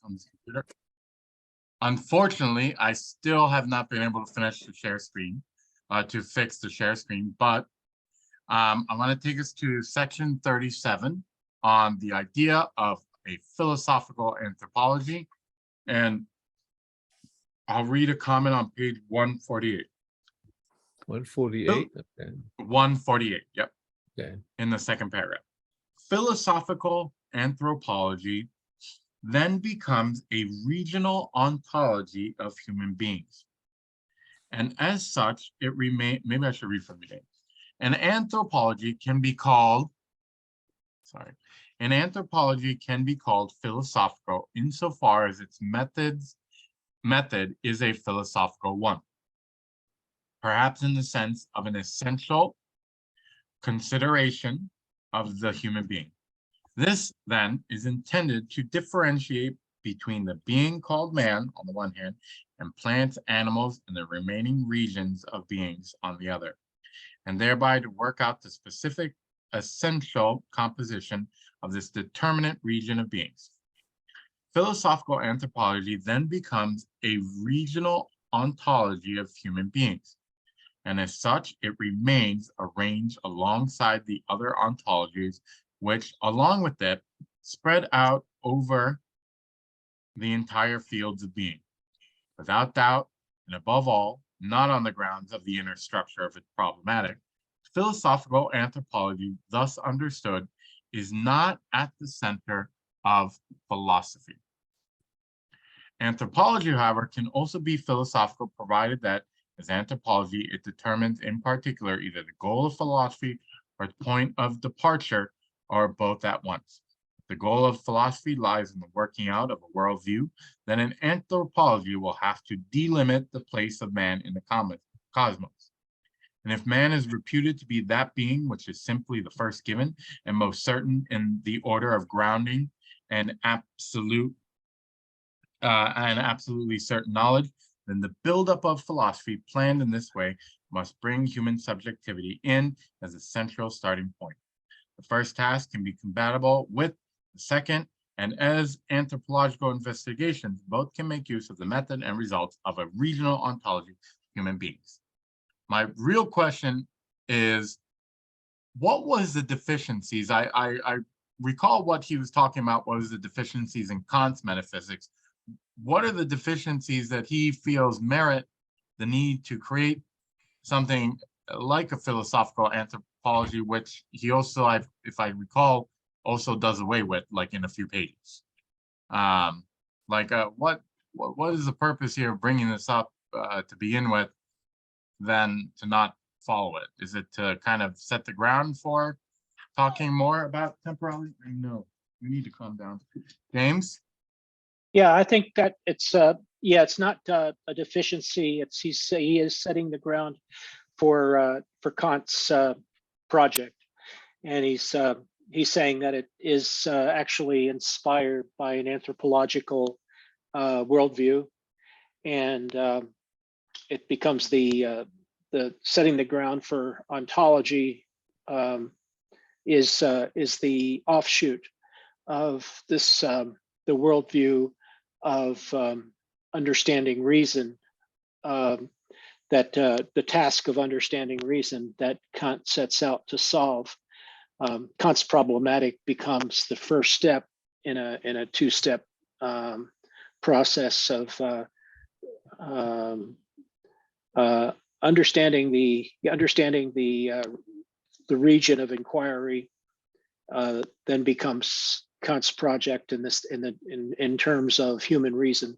on this computer. Unfortunately, I still have not been able to finish the share screen, to fix the share screen, but I want to take us to section 37 on the idea of a philosophical anthropology. And I'll read a comment on page 148. 148? Okay. 148, yep. Okay. In the second paragraph. Philosophical anthropology then becomes a regional ontology of human beings. And as such, it remains, maybe I should read from the beginning. An anthropology can be called, an anthropology can be called philosophical insofar as its method is a philosophical one, perhaps in the sense of an essential consideration of the human being. This, then, is intended to differentiate between the being called man, on the one hand, and plants, animals, and the remaining regions of beings on the other, and thereby to work out the specific essential composition of this determinate region of beings. Philosophical anthropology then becomes a regional ontology of human beings, and as such, it remains arranged alongside the other ontologies, which, along with it, spread out over the entire fields of being. Without doubt, and above all, not on the grounds of the inner structure of its problematic, philosophical anthropology, thus understood, is not at the center of philosophy. Anthropology, however, can also be philosophical, provided that, as anthropology, it determines in particular either the goal of philosophy or the point of departure, or both at once. If the goal of philosophy lies in the working out of a worldview, then an anthropology will have to delimit the place of man in the cosmos. And if man is reputed to be that being which is simply the first given and most certain in the order of grounding and absolutely certain knowledge, then the buildup of philosophy planned in this way must bring human subjectivity in as a central starting point. The first task can be compatible with the second, and as anthropological investigations, both can make use of the method and results of a regional ontology of human beings. My real question is, what was the deficiencies? I recall what he was talking about was the deficiencies in Kant's metaphysics. What are the deficiencies that he feels merit the need to create something like a philosophical anthropology, which he also, if I recall, also does away with, like in a few pages? What is the purpose here of bringing this up to begin with, than to not follow it? Is it to kind of set the ground for talking more about temporality? No, we need to calm down. James? Yeah, I think that it's it's not a deficiency. He is setting the ground for Kant's project, and he's saying that it is actually inspired by an anthropological worldview, and it becomes the setting the ground for ontology is the offshoot of this the worldview of understanding reason, that the task of understanding reason that Kant sets out to solve. Kant's problematic becomes the first step in a two-step process of understanding the region of inquiry, then becomes Kant's project in terms of human reason,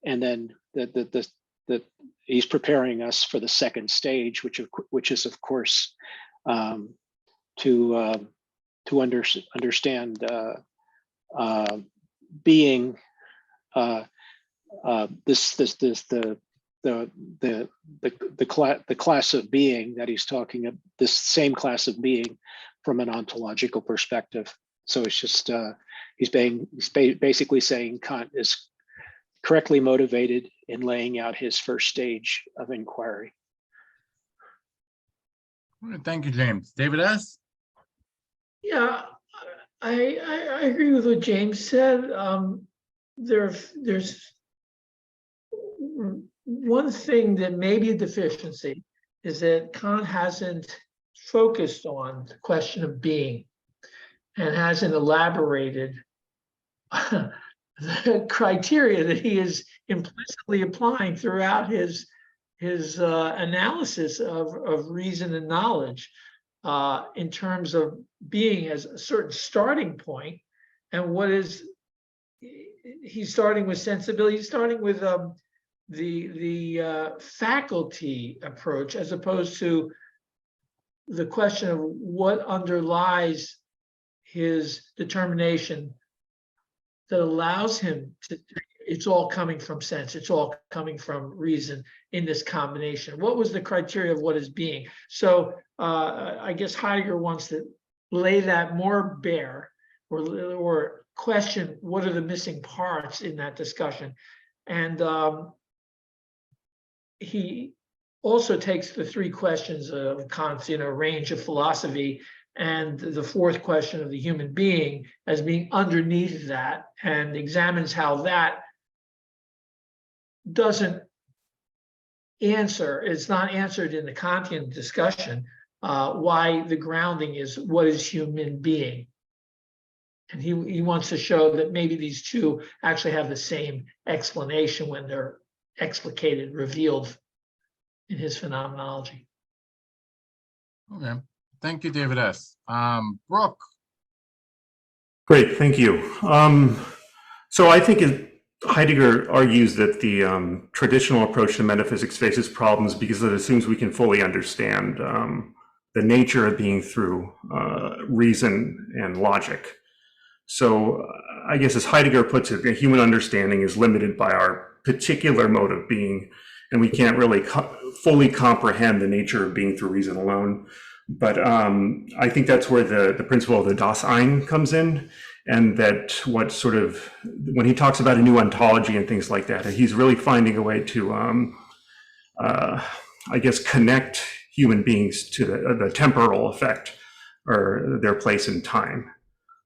and then he's preparing us for the second stage, which is of course to understand being, the class of being that he's talking of, this same class of being from an ontological perspective. So it's just he's basically saying Kant is correctly motivated in laying out his first stage of inquiry. Thank you, James. David S. Yeah, I agree with what James said. there's one thing that may be a deficiency is that Kant hasn't focused on the question of being and hasn't elaborated the criteria that he is implicitly applying throughout his analysis of reason and knowledge in terms of being as a certain starting point, and what is he's starting with sensibility. He's starting with the faculty approach as opposed to the question of what underlies his determination that allows him to, it's all coming from sense, it's all coming from reason in this combination. What was the criteria of what is being? So I guess Heidegger wants to lay that more bare, or question what are the missing parts in that discussion. And he also takes the three questions of Kant's range of philosophy and the fourth question of the human being as being underneath that, and examines how that doesn't answer, it's not answered in the Kantian discussion, why the grounding is what is human being. And he wants to show that maybe these two actually have the same explanation when they're explicated, revealed in his phenomenology. Okay. Thank you, David S. Brooke. Great, thank you. So I think Heidegger argues that the traditional approach to metaphysics faces problems because it assumes we can fully understand the nature of being through reason and logic. So I guess as Heidegger puts it, a human understanding is limited by our particular mode of being, and we can't really fully comprehend the nature of being through reason alone. But I think that's where the principle of the Dasein comes in, and that what sort of, when he talks about a new ontology and things like that, he's really finding a way to, I guess, connect human beings to the temporal effect or their place in time.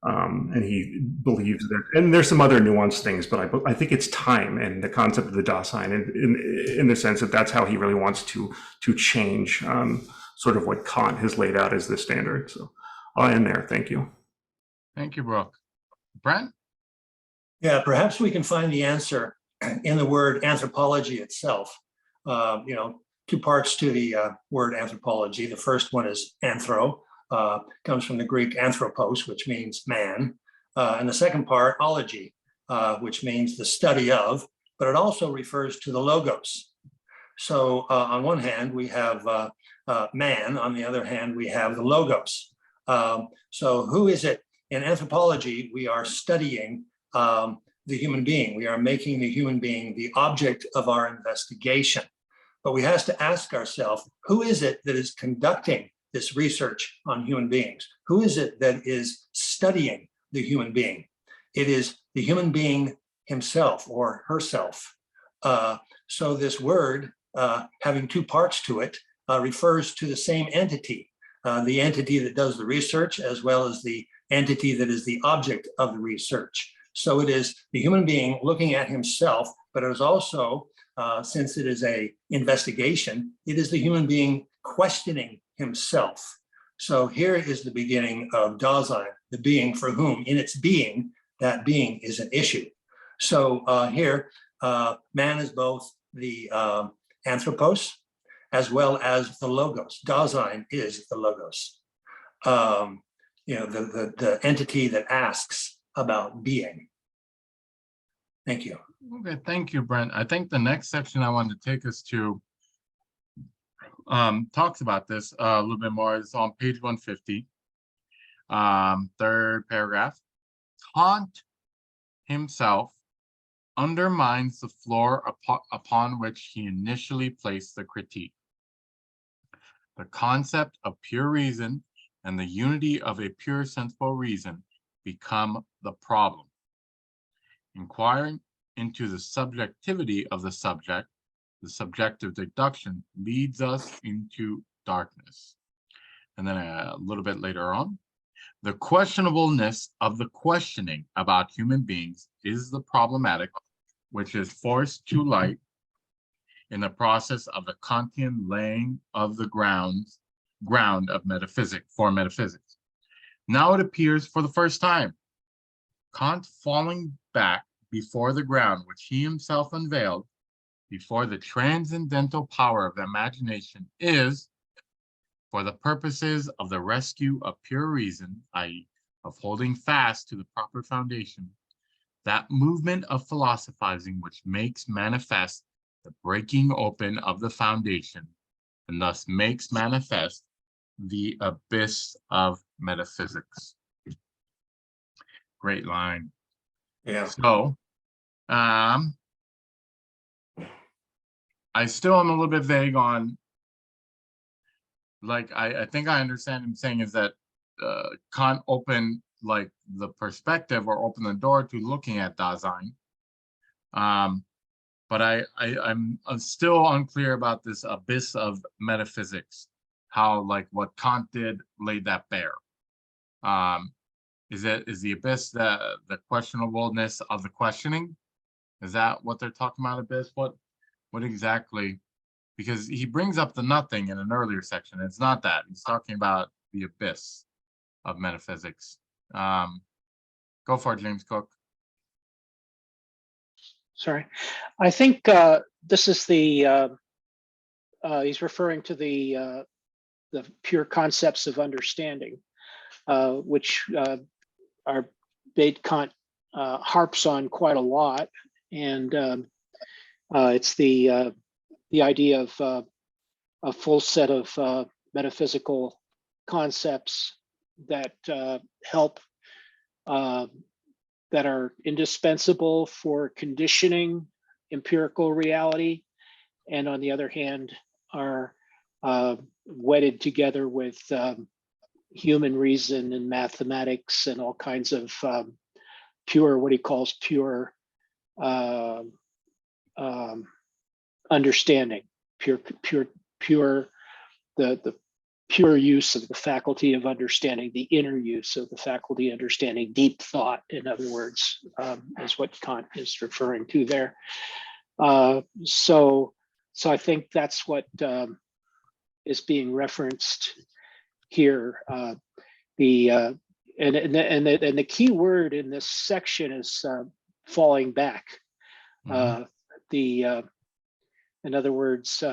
And he believes that, and there's some other nuanced things, but I think it's time and the concept of the Dasein in the sense that that's how he really wants to change sort of what Kant has laid out as the standard. So I'll end there. Thank you. Thank you, Brooke. Brent? Yeah, perhaps we can find the answer in the word anthropology itself. Two parts to the word anthropology. The first one is anthro, comes from the Greek anthropos, which means man. And the second part, ology, which means the study of, but it also refers to the logos. So on one hand, we have man. On the other hand, we have the logos. So who is it? In anthropology, we are studying the human being. We are making the human being the object of our investigation. But we have to ask ourselves, who is it that is conducting this research on human beings? Who is it that is studying the human being? It is the human being himself or herself. So this word, having two parts to it, refers to the same entity, the entity that does the research, as well as the entity that is the object of the research. So it is the human being looking at himself, but it is also, since it is an investigation, it is the human being questioning himself. So here is the beginning of Dasein, the being for whom, in its being, that being is an issue. So here, man is both the anthropos as well as the logos. Dasein is the logos. The entity that asks about being. Thank you. Okay, thank you, Brent. I think the next section I wanted to take us to talks about this a little bit more. It's on page 150, third paragraph. Kant himself undermines the floor upon which he initially placed the critique. The concept of pure reason and the unity of a pure sensible reason become the problem. Inquiring into the subjectivity of the subject, the subjective deduction leads us into darkness. And then a little bit later on, The questionableness of the questioning about human beings is the problematic, which is forced to light in the process of the Kantian laying of the ground of metaphysics for metaphysics. Now it appears for the first time. Kant falling back before the ground which he himself unveiled, before the transcendental power of the imagination, is, for the purposes of the rescue of pure reason, i.e., of holding fast to the proper foundation, that movement of philosophizing which makes manifest the breaking open of the foundation, and thus makes manifest the abyss of metaphysics. Great line. Yeah. So, I still am a little bit vague on, like, I think I understand him saying is that Kant opened like the perspective or open the door to looking at Dasein. But I'm still unclear about this abyss of metaphysics, how like what Kant did laid that bare. Is the abyss the questionableness of the questioning? Is that what they're talking about, abyss? What exactly? Because he brings up the nothing in an earlier section. It's not that. He's talking about the abyss of metaphysics. Go for it, James Cook. Sorry. I think this is the, he's referring to the pure concepts of understanding, which are Kant harps on quite a lot. And it's the idea of a full set of metaphysical concepts that help, that are indispensable for conditioning empirical reality, and on the other hand, are wedded together with human reason and mathematics and all kinds of pure, what he calls pure understanding, the pure use of the faculty of understanding, the inner use of the faculty of understanding, deep thought, in other words, is what Kant is referring to there. So I think that's what is being referenced here. And the key word in this section is falling back. In other words,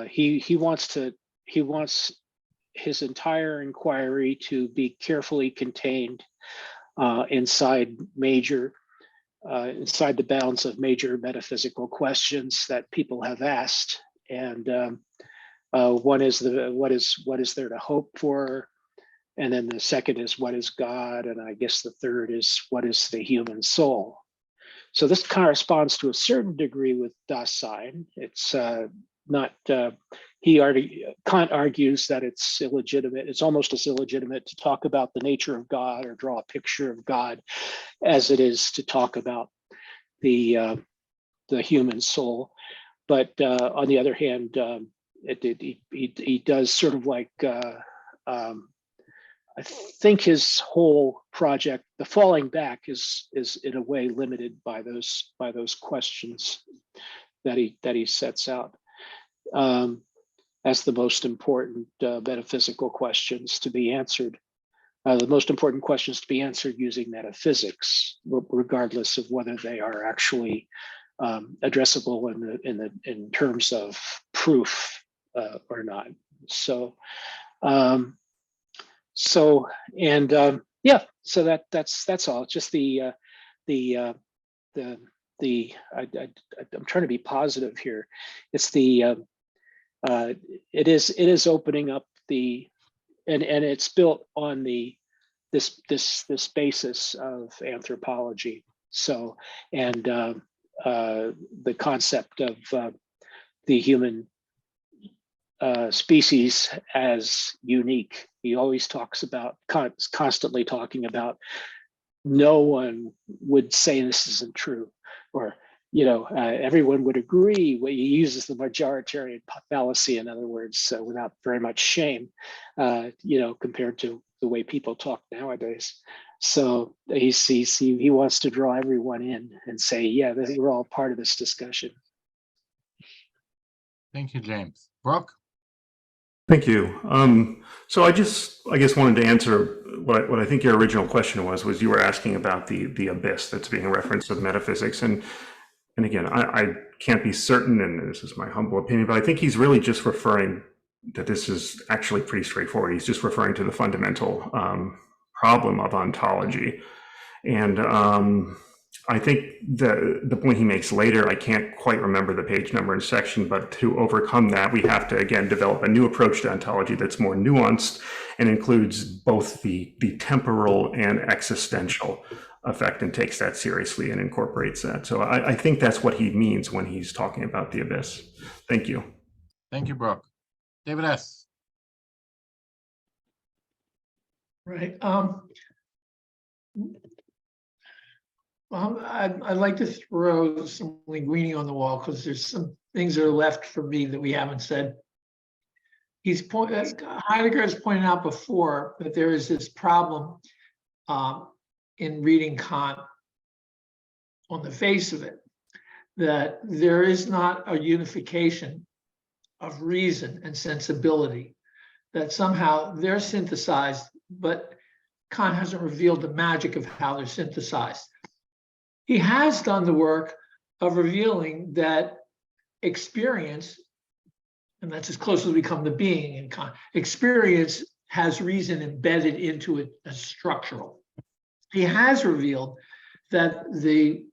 he wants his entire inquiry to be carefully contained inside the bounds of major metaphysical questions that people have asked. And one is what is there to hope for, and then the second is what is God, and I guess the third is what is the human soul. So this corresponds to a certain degree with Dasein. It's not. Kant argues that it's illegitimate. It's almost as illegitimate to talk about the nature of God or draw a picture of God as it is to talk about the human soul. But on the other hand, he does sort of like. I think his whole project, the falling back, is in a way limited by those questions that he sets out as the most important metaphysical questions to be answered. The most important questions to be answered using metaphysics, regardless of whether they are actually addressable in terms of proof or not. So. So that's all. It's just I'm trying to be positive here. It's it is opening up and it's built on this basis of anthropology. So, and the concept of the human species as unique. He always talks about, constantly talking about, no one would say this isn't true, or everyone would agree. He uses the majoritarian fallacy, in other words, so without very much shame, compared to the way people talk nowadays. So he wants to draw everyone in and say, yeah, we're all part of this discussion. Thank you, James. Brooke? Thank you. So I guess wanted to answer what I think your original question was you were asking about the abyss that's being referenced with metaphysics. And again, I can't be certain, and this is my humble opinion, but I think he's really just referring that this is actually pretty straightforward. He's just referring to the fundamental problem of ontology. And I think the point he makes later, I can't quite remember the page number and section, but to overcome that, we have to, again, develop a new approach to ontology that's more nuanced and includes both the temporal and existential effect and takes that seriously and incorporates that. So I think that's what he means when he's talking about the abyss. Thank you. Thank you, Brooke. David S. Right. I'd like to throw some linguini on the wall because there's some things that are left for me that we haven't said. Heidegger has pointed out before that there is this problem in reading Kant on the face of it, that there is not a unification of reason and sensibility, that somehow they're synthesized, but Kant hasn't revealed the magic of how they're synthesized. He has done the work of revealing that experience, and that's as close as we come to being in Kant, experience has reason embedded into it as structural. He has revealed that the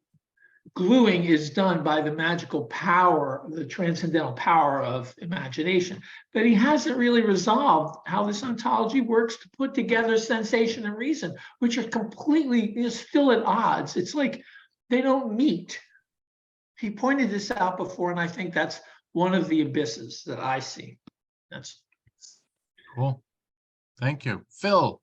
gluing is done by the magical power, the transcendental power of imagination. But he hasn't really resolved how this ontology works to put together sensation and reason, which are completely still at odds. It's like they don't meet. He pointed this out before, and I think that's one of the abysses that I see. That's cool. Thank you. Phil?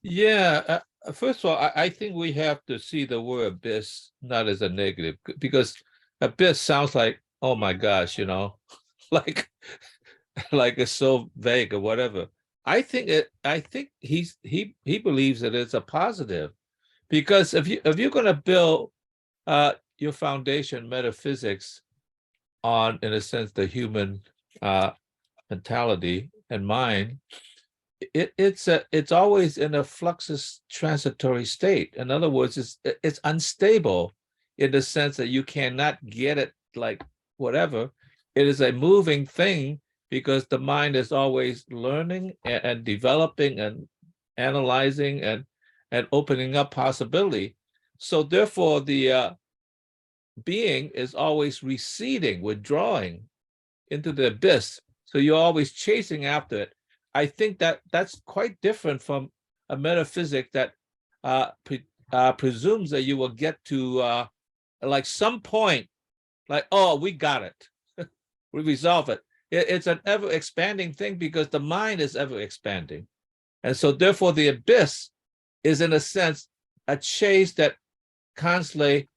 Yeah, first of all, I think we have to see the word abyss not as a negative, because abyss sounds like, oh my gosh, like it's so vague or whatever. I think he believes that it's a positive, because if you're going to build your foundation metaphysics on, in a sense, the human mentality and mind, it's always in a fluxus transitory state. In other words, it's unstable in the sense that you cannot get it like whatever. It is a moving thing because the mind is always learning and developing and analyzing and opening up possibility. So therefore, the being is always receding, withdrawing into the abyss. So you're always chasing after it. I think that's quite different from a metaphysic that presumes that you will get to like some point, like, oh, we got it, we resolve it. It's an ever expanding thing because the mind is ever expanding. And so therefore the abyss is, in a sense, a chase that constantly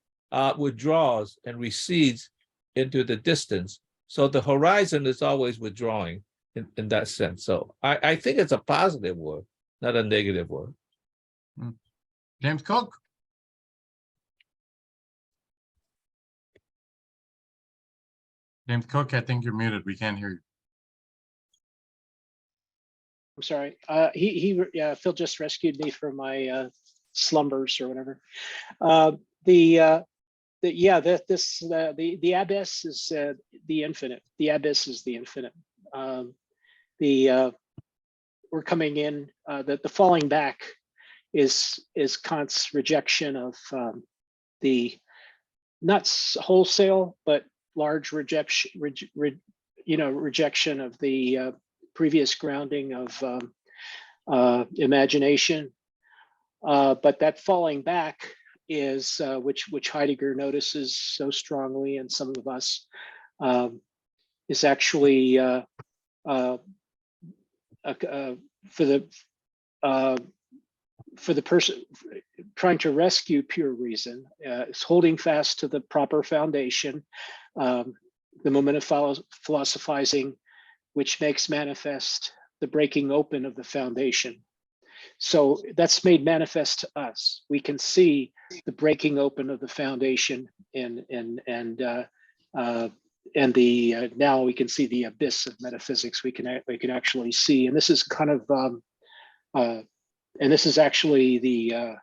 withdraws and recedes into the distance. So the horizon is always withdrawing in that sense. So I think it's a positive word, not a negative word. James Cook? James Cook, I think you're muted. We can't hear you. I'm sorry. Phil just rescued me from my slumbers or whatever. The abyss is the infinite. The abyss is the infinite. We're coming in. The falling back is Kant's rejection of the not wholesale but large rejection of the previous grounding of imagination. But that falling back is which Heidegger notices so strongly, and some of us is actually for the person trying to rescue pure reason, is holding fast to the proper foundation, the moment of philosophizing, which makes manifest the breaking open of the foundation. So that's made manifest to us. We can see the breaking open of the foundation, and now we can see the abyss of metaphysics. We can actually see, and this is kind of and this is actually the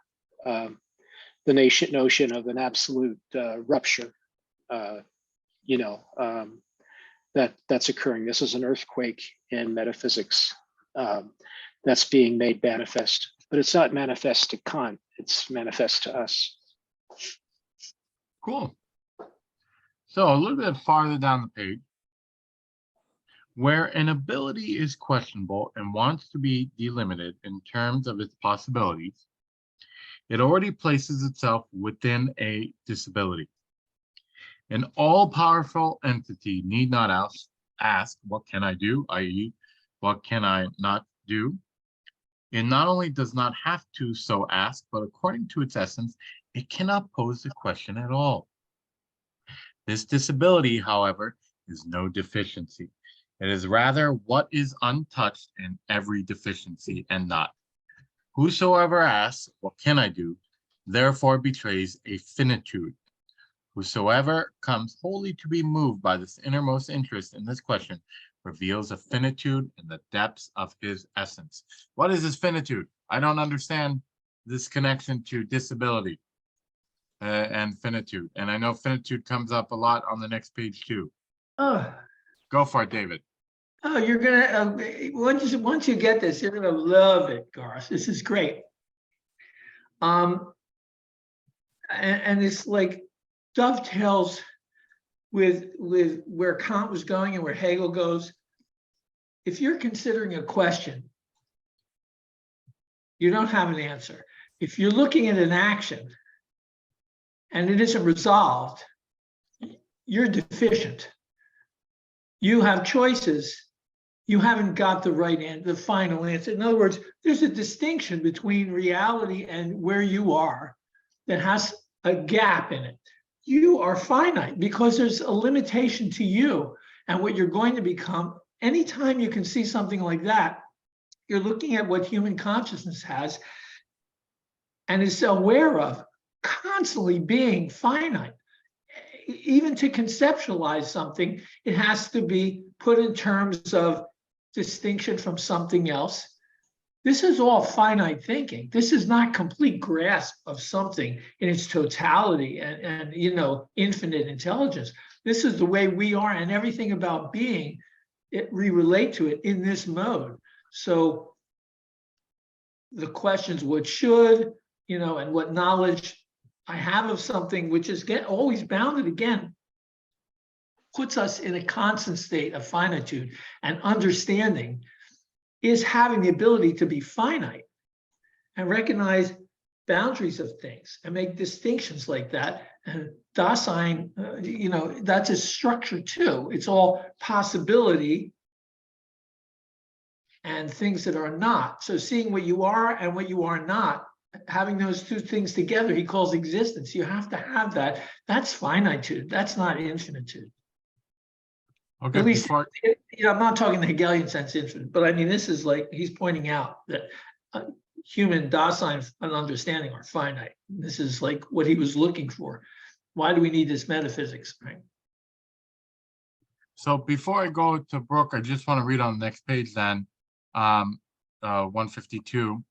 notion of an absolute rupture. That's occurring. This is an earthquake in metaphysics that's being made manifest, but it's not manifest to Kant, it's manifest to us. Cool. So a little bit farther down the page, where an ability is questionable and wants to be delimited in terms of its possibilities, it already places itself within a disability. An all-powerful entity need not ask, what can I do, i.e., what can I not do? It not only does not have to so ask, but according to its essence, it cannot pose the question at all. This disability, however, is no deficiency. It is rather what is untouched in every deficiency and not. Whosoever asks, what can I do, therefore betrays a finitude. Whosoever comes wholly to be moved by this innermost interest in this question reveals a finitude in the depths of his essence. What is this finitude? I don't understand this connection to disability and finitude. And I know finitude comes up a lot on the next page too. Oh, Go for it, David. oh, you're gonna once you get this, you're gonna love it, Garth. This is great. And it's like dovetails with where Kant was going and where Hegel goes. If you're considering a question, you don't have an answer. If you're looking at an action and it isn't resolved, you're deficient. You have choices. You haven't got the right answer, the final answer. In other words, there's a distinction between reality and where you are that has a gap in it. You are finite because there's a limitation to you and what you're going to become. Anytime you can see something like that, you're looking at what human consciousness has and is aware of constantly being finite. Even to conceptualize something, it has to be put in terms of distinction from something else. This is all finite thinking. This is not complete grasp of something in its totality and infinite intelligence. This is the way we are, and everything about being, we relate to it in this mode. So the questions, what should, and what knowledge I have of something, which is always bounded again, puts us in a constant state of finitude, and understanding is having the ability to be finite and recognize boundaries of things and make distinctions like that. And Dasein, that's a structure too. It's all possibility and things that are not. So seeing what you are and what you are not, having those two things together, he calls existence. You have to have that. That's finitude. That's not infinitude. Okay, At least, I'm not talking the Hegelian sense infinite, but I mean, this is like, he's pointing out that human Dasein and understanding are finite. This is like what he was looking for. Why do we need this metaphysics, right? So before I go to Brooke, I just want to read on the next page then, 152.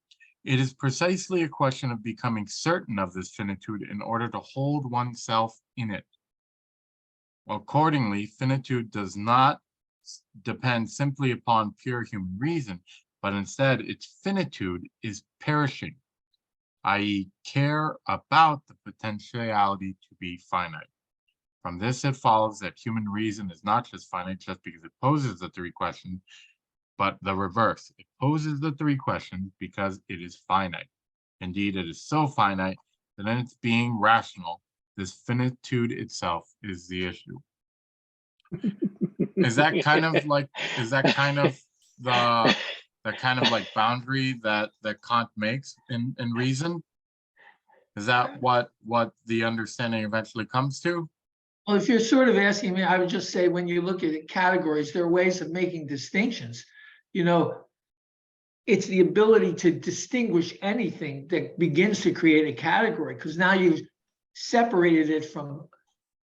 It is precisely a question of becoming certain of this finitude in order to hold oneself in it. Accordingly, finitude does not depend simply upon pure human reason, but instead its finitude is perishing, i.e., care about the potentiality to be finite. From this, it follows that human reason is not just finite just because it poses the three questions, but the reverse. It poses the three questions because it is finite. Indeed, it is so finite that in its being rational, this finitude itself is the issue. Is that kind of the that kind of like boundary that Kant makes in reason? Is that what the understanding eventually comes to? Well, if you're sort of asking me, I would just say when you look at categories, there are ways of making distinctions. You know, it's the ability to distinguish anything that begins to create a category, because now you've separated it from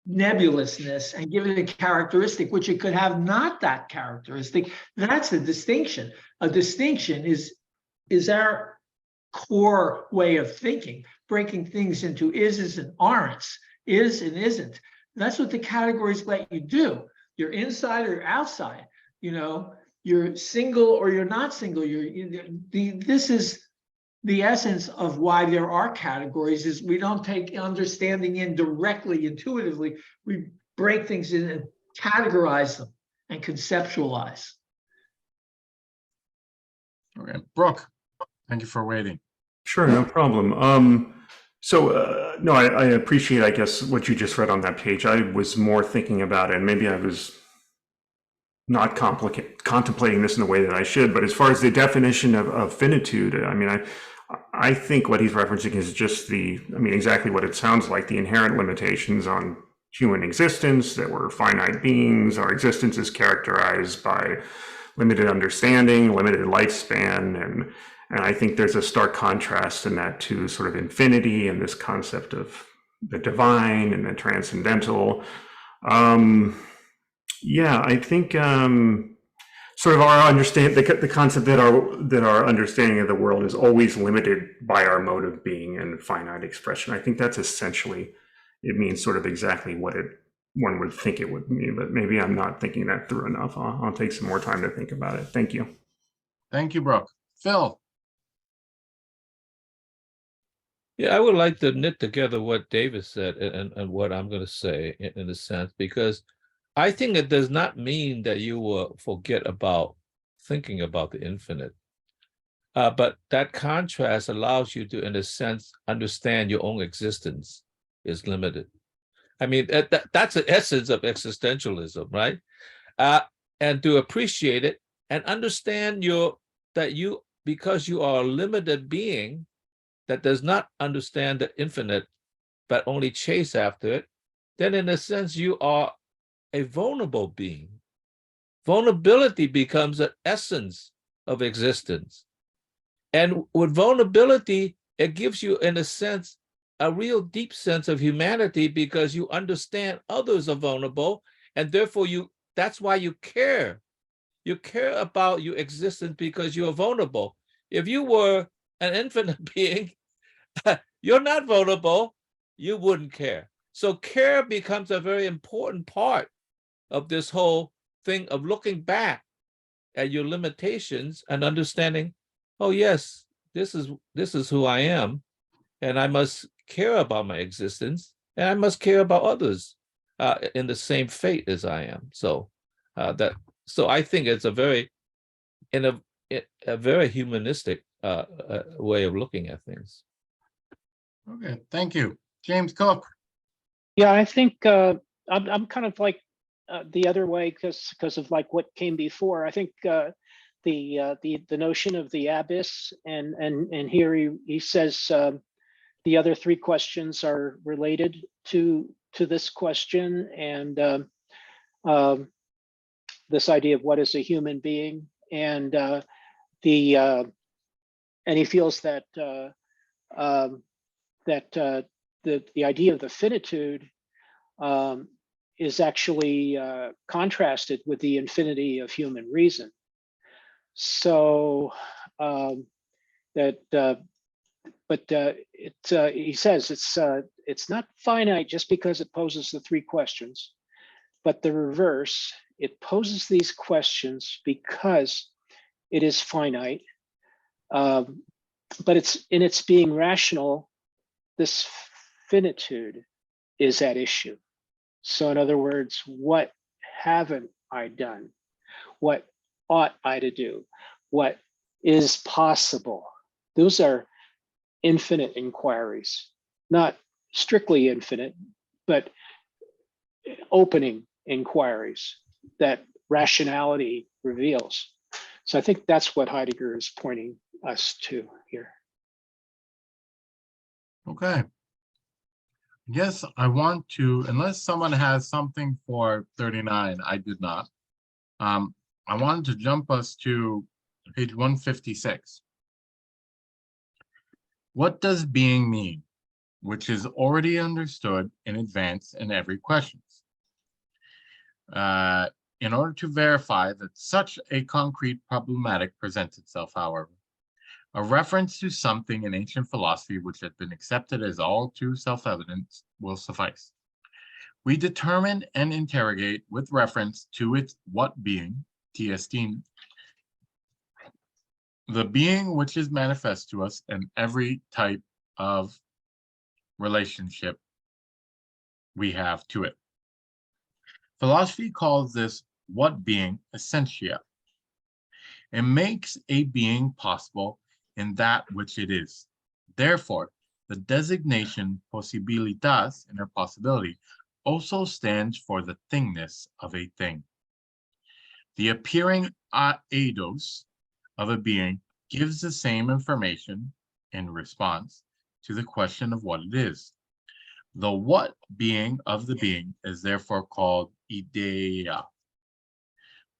nebulousness and given it a characteristic, which it could have not that characteristic. That's a distinction. A distinction is our core way of thinking, breaking things into is and aren'ts, is and isn't. That's what the categories let you do. You're inside or outside, you know, you're single or you're not single. This is the essence of why there are categories, is we don't take understanding in directly, intuitively. We break things in and categorize them and conceptualize. Okay, Brooke, thank you for waiting. Sure, no problem. No, I appreciate, I guess, what you just read on that page. I was more thinking about it, and maybe I was not contemplating this in the way that I should, but as far as the definition of finitude, I mean, I think what he's referencing is just exactly what it sounds like, the inherent limitations on human existence, that we're finite beings. Our existence is characterized by limited understanding, limited lifespan, and I think there's a stark contrast in that to sort of infinity and this concept of the divine and the transcendental. Yeah, I think sort of our the concept that our understanding of the world is always limited by our mode of being and finite expression. I think that's essentially, it means sort of exactly what one would think it would mean, but maybe I'm not thinking that through enough. I'll take some more time to think about it. Thank you. Thank you, Brooke. Phil. Yeah, I would like to knit together what David said and what I'm going to say in a sense, because I think it does not mean that you will forget about thinking about the infinite. But that contrast allows you to, in a sense, understand your own existence is limited. I mean, that's the essence of existentialism, right? And to appreciate it and understand because you are a limited being that does not understand the infinite, but only chase after it, then in a sense, you are a vulnerable being. Vulnerability becomes an essence of existence. And with vulnerability, it gives you, in a sense, a real deep sense of humanity, because you understand others are vulnerable, and therefore that's why you care. You care about your existence because you are vulnerable. If you were an infinite being, you're not vulnerable, you wouldn't care. So care becomes a very important part of this whole thing of looking back at your limitations and understanding, oh yes, this is who I am, and I must care about my existence, and I must care about others in the same fate as I am. So I think it's a very humanistic way of looking at things. Okay, thank you. James Cook. Yeah, I think I'm kind of like the other way because of like what came before. I think the notion of the abyss, and here he says the other three questions are related to this question, and this idea of what is a human being, and he feels that the idea of the finitude is actually contrasted with the infinity of human reason. So he says it's not finite just because it poses the three questions, but the reverse. It poses these questions because it is finite, but it's in its being rational. This finitude is at issue. So in other words, what haven't I done? What ought I to do? What is possible? Those are infinite inquiries, not strictly infinite, but opening inquiries that rationality reveals. So I think that's what Heidegger is pointing us to here. Okay. Yes, I want to, unless someone has something for 39, I did not. I wanted to jump us to page 156. What does being mean? Which is already understood in advance in every question. In order to verify that such a concrete problematic presents itself, however, a reference to something in ancient philosophy which had been accepted as all too self-evident will suffice. We determine and interrogate with reference to its what being, TST, the being which is manifest to us in every type of relationship we have to it. Philosophy calls this what being essentia. It makes a being possible in that which it is. Therefore, the designation possibilitas, inner possibility, also stands for the thingness of a thing. The appearing eidos of a being gives the same information in response to the question of what it is. The what being of the being is therefore called idea.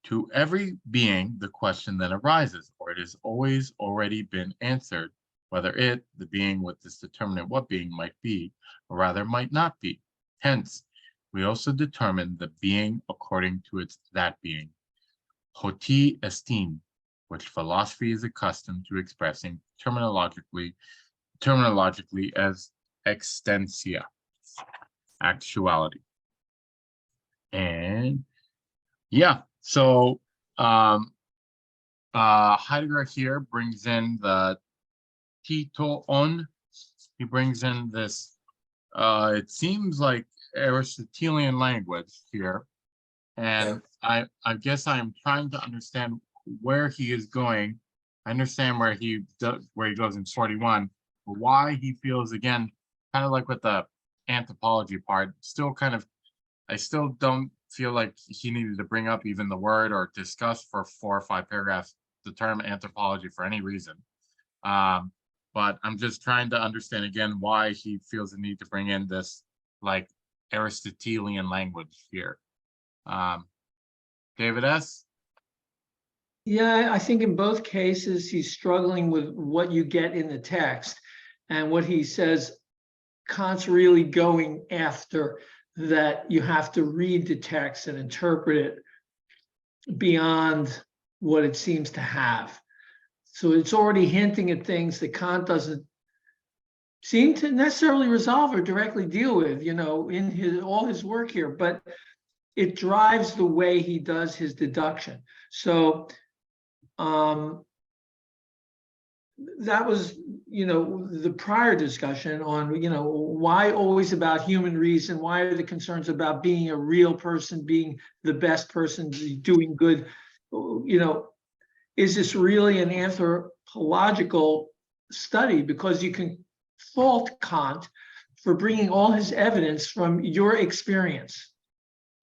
To every being, the question then arises, or it has always already been answered, whether it, the being with this determinant what being might be, or rather might not be. Hence, we also determine the being according to its that being. Hoti estin, which philosophy is accustomed to expressing terminologically as extensia, actuality. And yeah, so Heidegger here brings in the Tito on. He brings in this, it seems like Aristotelian language here. And I guess I'm trying to understand where he is going. I understand where he goes in 41, but why he feels, again, kind of like with the anthropology part, still kind of, I still don't feel like he needed to bring up even the word or discuss for 4 or 5 paragraphs the term anthropology for any reason. But I'm just trying to understand again why he feels the need to bring in this like Aristotelian language here. David S. Yeah, I think in both cases, he's struggling with what you get in the text. And what he says, Kant's really going after that you have to read the text and interpret it beyond what it seems to have. So it's already hinting at things that Kant doesn't seem to necessarily resolve or directly deal with, you know, in all his work here, but it drives the way he does his deduction. So that was, you know, the prior discussion on, you know, why always about human reason? Why are the concerns about being a real person, being the best person, doing good? You know, is this really an anthropological study? Because you can fault Kant for bringing all his evidence from your experience.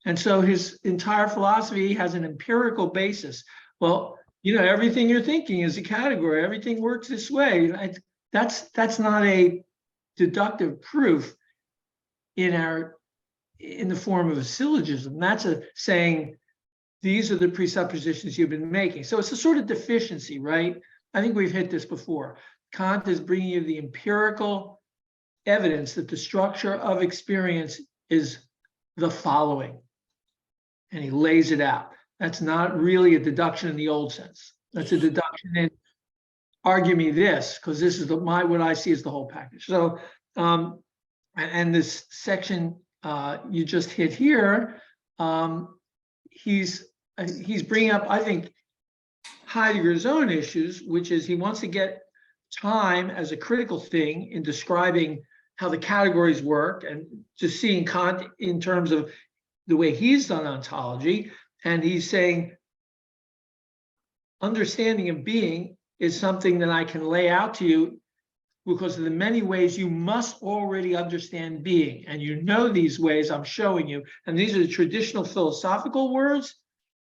And so his entire philosophy has an empirical basis. Well, you know, everything you're thinking is a category. Everything works this way. That's not a deductive proof in the form of a syllogism. That's a saying, these are the presuppositions you've been making. So it's a sort of deficiency, right? I think we've hit this before. Kant is bringing you the empirical evidence that the structure of experience is the following. And he lays it out. That's not really a deduction in the old sense. That's a deduction in argue me this, because this is what I see as the whole package. So, and this section you just hit here, he's bringing up, I think, Heidegger's own issues, which is he wants to get time as a critical thing in describing how the categories work and just seeing Kant in terms of the way he's done ontology. And he's saying, understanding of being is something that I can lay out to you because of the many ways you must already understand being. And you know these ways I'm showing you. And these are the traditional philosophical words.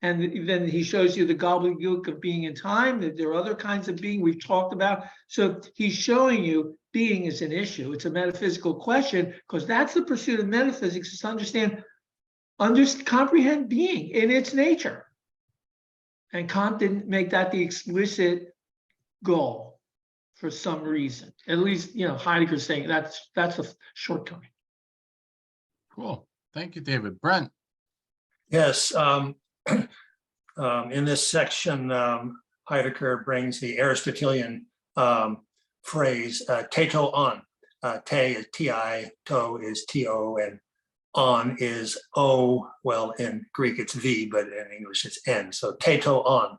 And then he shows you the gobbledygook of being in time, that there are other kinds of being we've talked about. So he's showing you being is an issue. It's a metaphysical question, because that's the pursuit of metaphysics, is to comprehend being in its nature. And Kant didn't make that the explicit goal for some reason. At least, Heidegger's saying that's a shortcoming. Cool. Thank you, David. Brent. Yes. In this section, Heidegger brings the Aristotelian phrase "teto on." Te is ti, to is to, and on is o. Well, in Greek it's v, but in English it's n. So teto on.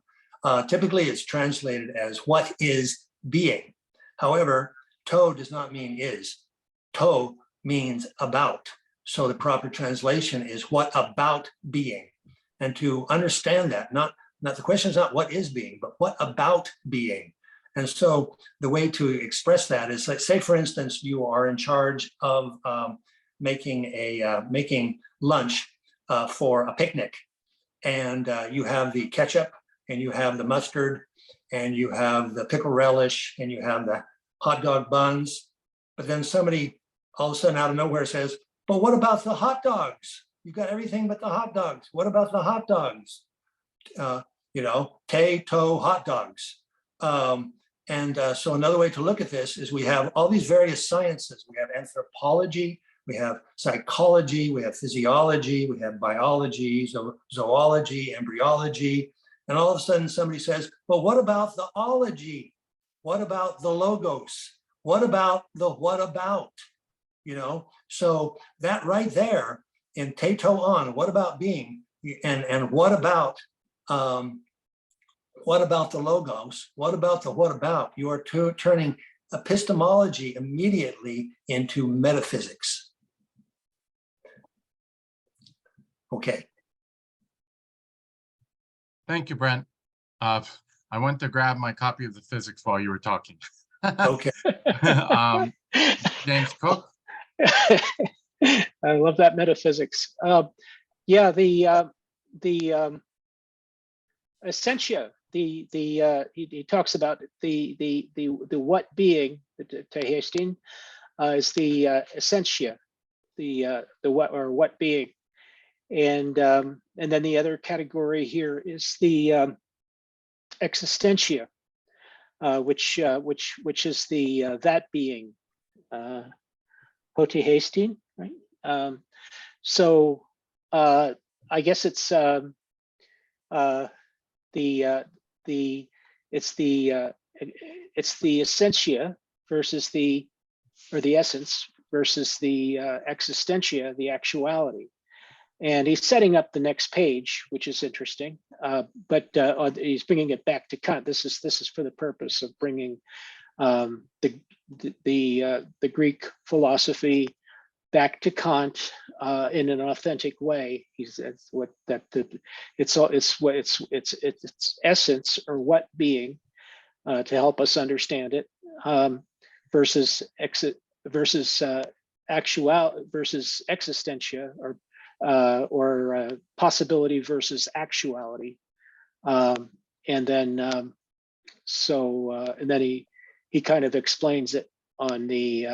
Typically, it's translated as "what is being." However, to does not mean is. To means about. So the proper translation is "what about being." And to understand that, not the question is not what is being, but what about being. And so the way to express that is, let's say, for instance, you are in charge of making lunch for a picnic, and you have the ketchup, and you have the mustard, and you have the pickle relish, and you have the hot dog buns. But then somebody all of a sudden out of nowhere says, "But what about the hot dogs? You've got everything but the hot dogs. What about the hot dogs?" Te, to, hot dogs. So another way to look at this is we have all these various sciences. We have anthropology, we have psychology, we have physiology, we have biology, zoology, embryology. And all of a sudden somebody says, "Well, what about the ology? What about the logos? What about the what about?" So that right there in teto on, what about being, and what about the logos? What about the what about? You are turning epistemology immediately into metaphysics. Okay. Thank you, Brent. I went to grab my copy of the physics while you were talking. Okay. James Cook. I love that metaphysics. Yeah, the essentia. He talks about the what being. Tehestin is the essentia, the what being, and then the other category here is the existentia, which is the that being. Hotehestin, right? So I guess it's the essentia versus the essence versus the existentia, the actuality. And he's setting up the next page, which is interesting. But he's bringing it back to Kant. This is for the purpose of bringing the Greek philosophy back to Kant in an authentic way. It's essence, or what being, to help us understand it, versus actual versus existentia, or possibility versus actuality, and then he kind of explains it on the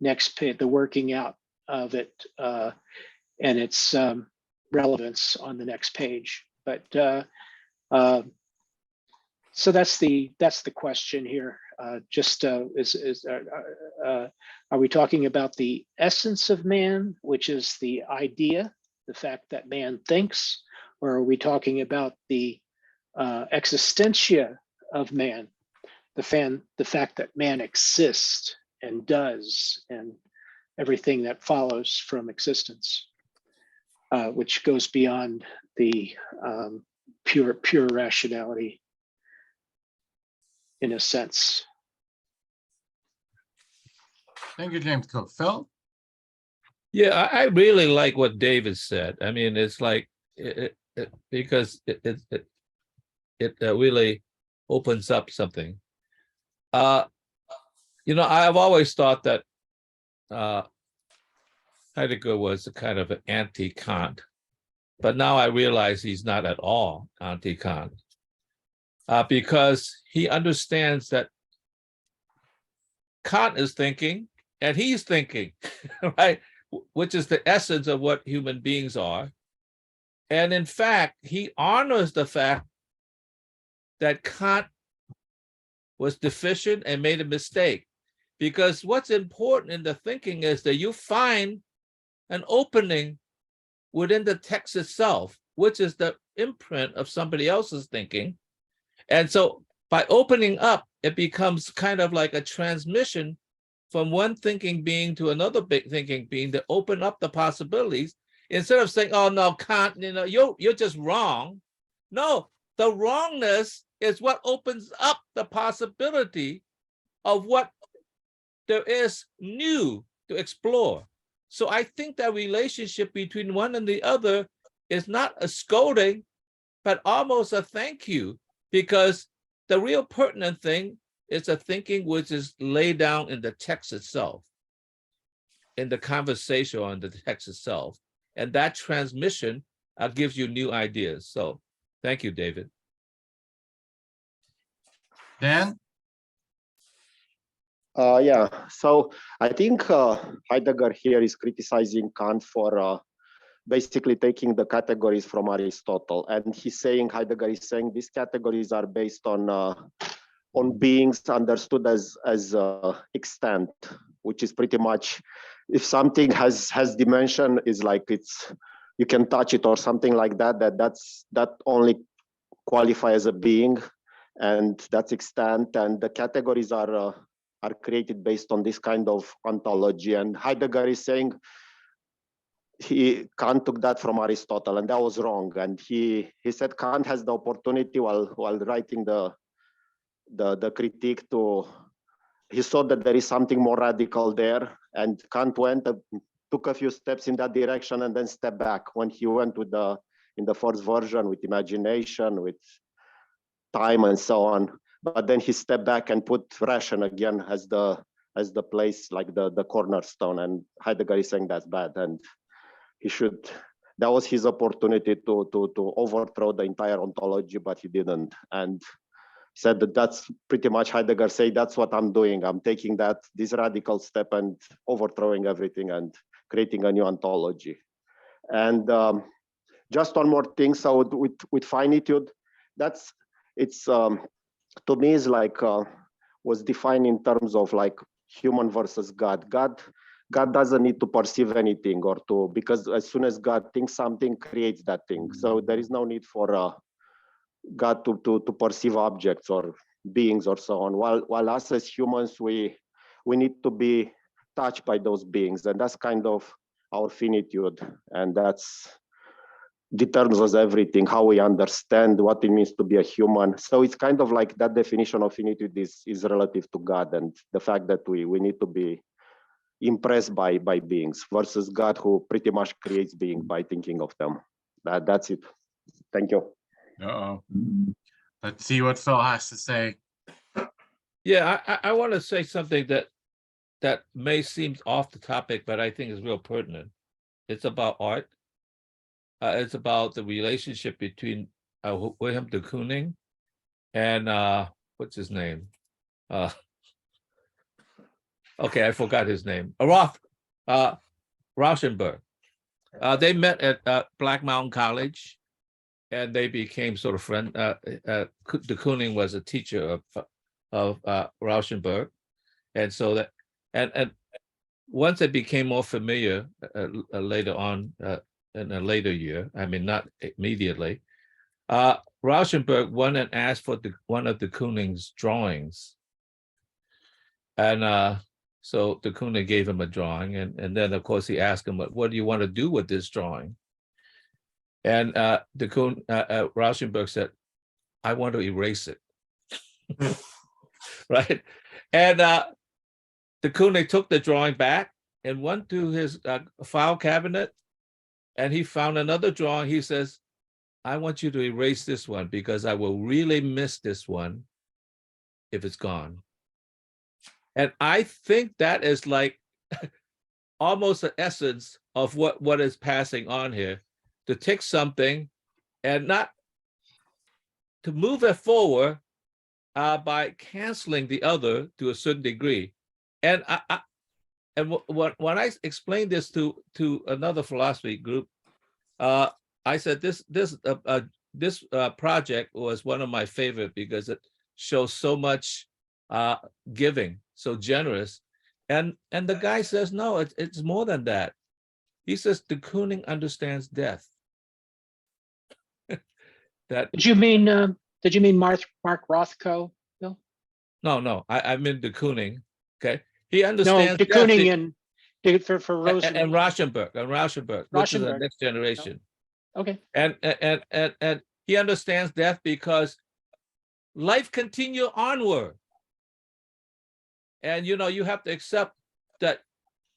next page, the working out of it and its relevance on the next page. But so that's the question here. Are we talking about the essence of man, which is the idea, the fact that man thinks, or are we talking about the existentia of man, the fact that man exists and does, and everything that follows from existence, which goes beyond the pure rationality, in a sense. Thank you, James Cook. Phil? Yeah, I really like what David said. I mean, it's like because it really opens up something. I've always thought that Heidegger was a kind of an anti-Kant, But now I realize he's not at all anti-Kant, because he understands that Kant is thinking and he's thinking, right? Which is the essence of what human beings are. And in fact, he honors the fact that Kant was deficient and made a mistake. Because what's important in the thinking is that you find an opening within the text itself, which is the imprint of somebody else's thinking. And so by opening up, it becomes kind of like a transmission from one thinking being to another big thinking being to open up the possibilities, instead of saying, oh no, Kant, you're just wrong. No, the wrongness is what opens up the possibility of what there is new to explore. So I think that relationship between one and the other is not a scolding, but almost a thank you, because the real pertinent thing is a thinking which is laid down in the text itself, in the conversation on the text itself. And that transmission gives you new ideas. So thank you, David. Dan? Yeah, so I think Heidegger here is criticizing Kant for basically taking the categories from Aristotle, and Heidegger is saying these categories are based on beings understood as extent, which is pretty much, if something has dimension, is like you can touch it or something like that. That only qualify as a being, and that's extent, and the categories are created based on this kind of ontology. And Heidegger is saying Kant took that from Aristotle, and that was wrong. And he said Kant has the opportunity while writing the critique he saw that there is something more radical there, and Kant took a few steps in that direction and then stepped back when he went in the first version with imagination, with time and so on. But then he stepped back and put ration again as the place, like the cornerstone. And Heidegger is saying that's bad, and that was his opportunity to overthrow the entire ontology, but he didn't. And said that's pretty much Heidegger say, that's what I'm doing. I'm taking this radical step and overthrowing everything and creating a new ontology. And just one more thing. So with finitude, to me is like was defined in terms of like human versus God. God doesn't need to perceive anything because as soon as God thinks something, creates that thing. So there is no need for God to perceive objects or beings or so on. While us as humans, we need to be touched by those beings, and that's kind of our finitude, and that's determines us everything, how we understand what it means to be a human. So it's kind of like that definition of finitude is relative to God, and the fact that we need to be impressed by beings versus God, who pretty much creates being by thinking of them. That's it. Thank you. Uh-oh. Let's see what Phil has to say. Yeah, I want to say something that may seem off the topic, but I think is real pertinent. It's about art. It's about the relationship between Wilhelm de Kooning and what's his name? Okay, I forgot his name. Rauschenberg. They met at Black Mountain College, and they became sort of friends. De Kooning was a teacher of Rauschenberg, and so that and once it became more familiar later on. In a later year, I mean, not immediately, Rauschenberg went and asked for one of de Kooning's drawings. And so de Kooning gave him a drawing, and then, of course, he asked him, what do you want to do with this drawing? And Rauschenberg said, I want to erase it. Right? And de Kooning took the drawing back and went to his file cabinet, and he found another drawing. He says, I want you to erase this one because I will really miss this one if it's gone. And I think that is like almost the essence of what is passing on here. to take something and not to move it forward by canceling the other to a certain degree. And when I explained this to another philosophy group, I said this project was one of my favorite because it shows so much giving, so generous. And the guy says, no, it's more than that. He says de Kooning understands death. That Did you mean Mark Rothko, Bill? no, I meant de Kooning. Okay, he No, understands de death. Kooning for Rosen. And Rauschenberg, which is the Rauschenberg. next generation. Okay. And he understands death because life continue onward. And you have to accept that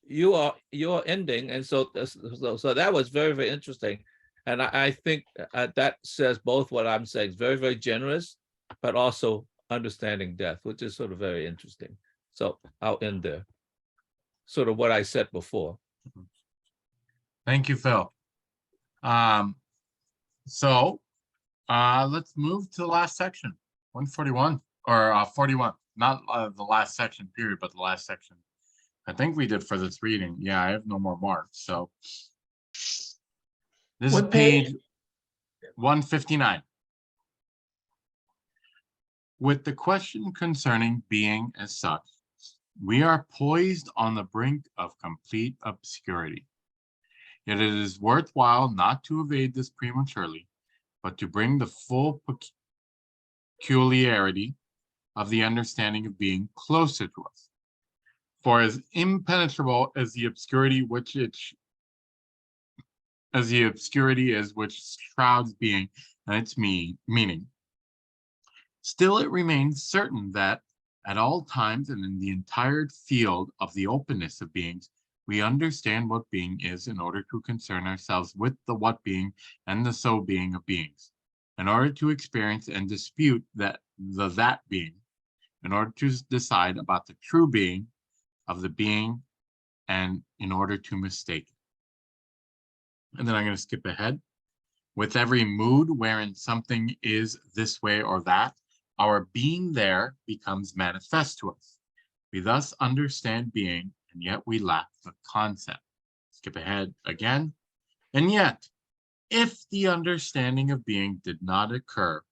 you're ending. And so that was very, very interesting. And I think that says both what I'm saying. It's very, very generous, but also understanding death, which is sort of very interesting. So I'll end there. Sort of what I said before. Thank you, Phil. So let's move to the last section, 141 or 41, not the last section period, but the last section. I think we did for this reading. Yeah, I have no more marks. So this What is page 159. With the question concerning being as such, we are poised on the brink of complete obscurity. Yet it is worthwhile not to evade this prematurely, but to bring the full peculiarity of the understanding of being closer to us. For as impenetrable as the obscurity is which shrouds being and its meaning, still it remains certain that at all times and in the entire field of the openness of beings, we understand what being is in order to concern ourselves with the what being and the so being of beings, in order to experience and dispute that being, in order to decide about the true being of the being, and in order to mistake it. And then I'm going to skip ahead. With every mood wherein something is this way or that, our being there becomes manifest to us. We thus understand being, and yet we lack the concept. Skip ahead again. And yet, if the understanding of being did not occur,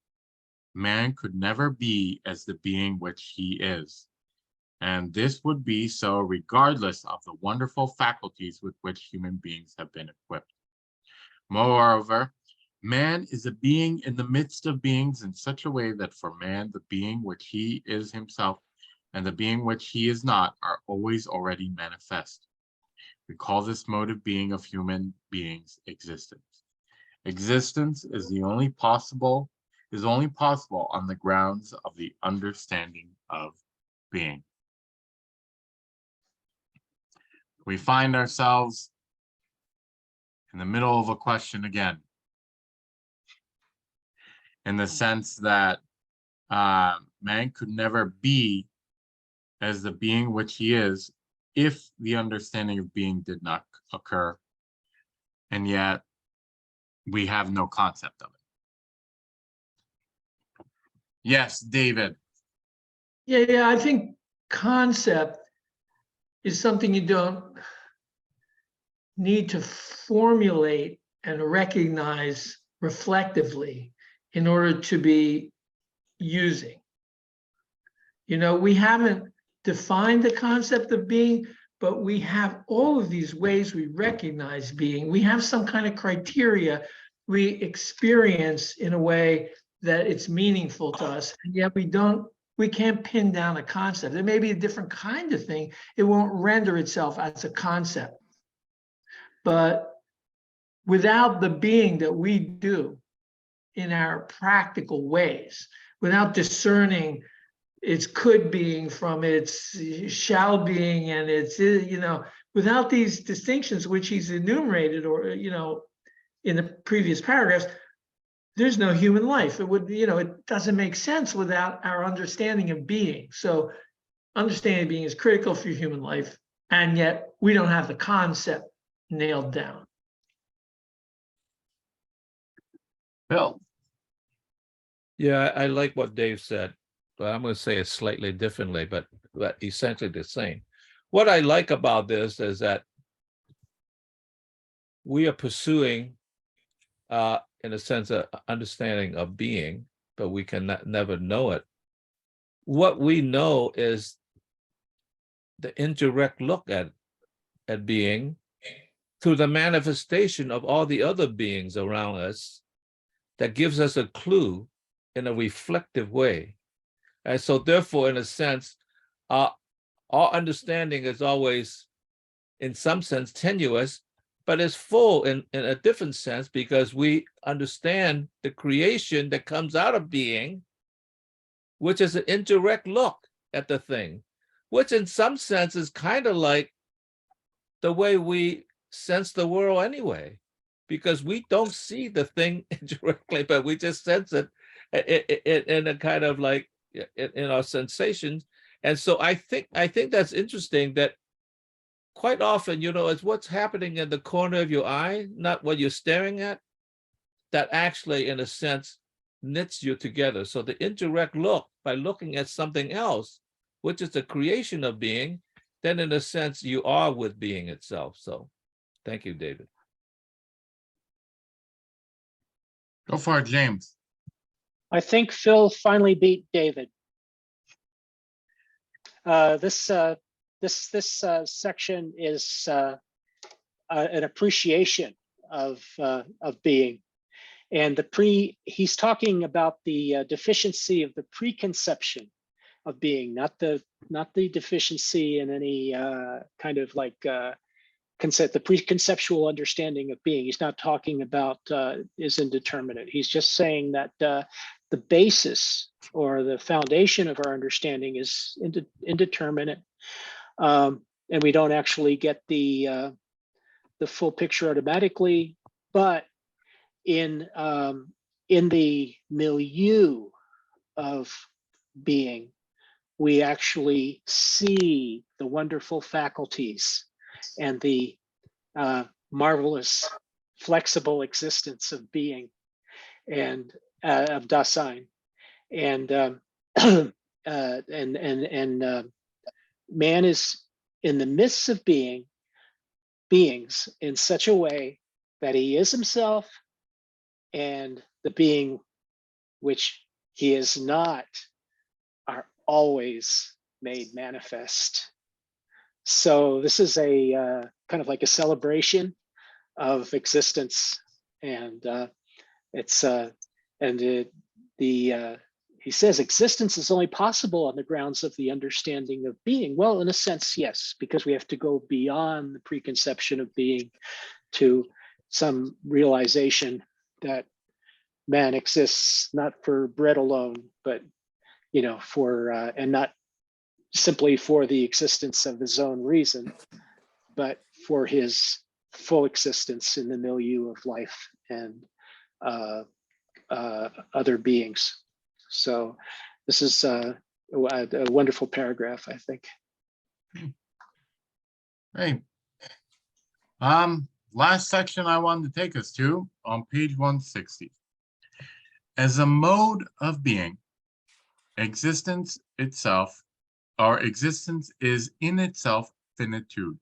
man could never be as the being which he is. And this would be so regardless of the wonderful faculties with which human beings have been equipped. Moreover, man is a being in the midst of beings in such a way that for man, the being which he is himself and the being which he is not are always already manifest. We call this mode of being of human beings existence. Existence is only possible on the grounds of the understanding of being. We find ourselves in the middle of a question again, in the sense that man could never be as the being which he is if the understanding of being did not occur, and yet we have no concept of it. Yes, David. Yeah, I think concept is something you don't need to formulate and recognize reflectively in order to be using. We haven't defined the concept of being, but we have all of these ways we recognize being. We have some kind of criteria we experience in a way that it's meaningful to us, and yet we can't pin down a concept. It may be a different kind of thing. It won't render itself as a concept. But without the being that we do in our practical ways, without discerning its could being from its shall being and its, without these distinctions which he's enumerated or, in the previous paragraphs, there's no human life. It would, it doesn't make sense without our understanding of being. So understanding being is critical for human life, and yet we don't have the concept nailed down. Bill, Yeah, I like what Dave said, but I'm going to say it slightly differently, but essentially the same. What I like about this is that we are pursuing, in a sense, an understanding of being, but we can never know it. What we know is the indirect look at being through the manifestation of all the other beings around us that gives us a clue in a reflective way. And so therefore, in a sense, our understanding is always, in some sense, tenuous, but it's full in a different sense because we understand the creation that comes out of being, which is an indirect look at the thing, which in some sense is kind of like the way we sense the world anyway, because we don't see the thing directly, but we just sense it in a kind of like in our sensations. And so I think that's interesting that quite often, it's what's happening in the corner of your eye, not what you're staring at, that actually, in a sense, knits you together. So the indirect look, by looking at something else, which is the creation of being, then in a sense, you are with being itself. So thank you, David. go for it, James. I think Phil finally beat David. This section is an appreciation of being, and he's talking about the deficiency of the preconception of being, not the deficiency in any kind of like the preconceptual understanding of being. He's not talking about is indeterminate. He's just saying that the basis or the foundation of our understanding is indeterminate, and we don't actually get the full picture automatically. But in the milieu of being, we actually see the wonderful faculties and the marvelous flexible existence of being and of Dasein, and man is in the midst of beings in such a way that he is himself, and the being which he is not are always made manifest. So this is a kind of like a celebration of existence, and he says existence is only possible on the grounds of the understanding of being. Well, in a sense, yes, because we have to go beyond the preconception of being to some realization that man exists not for bread alone, but for and not simply for the existence of his own reason, but for his full existence in the milieu of life and other beings. So this is a wonderful paragraph, I think. Great. Last section I wanted to take us to on page 160. As a mode of being, existence itself, or existence is in itself finitude.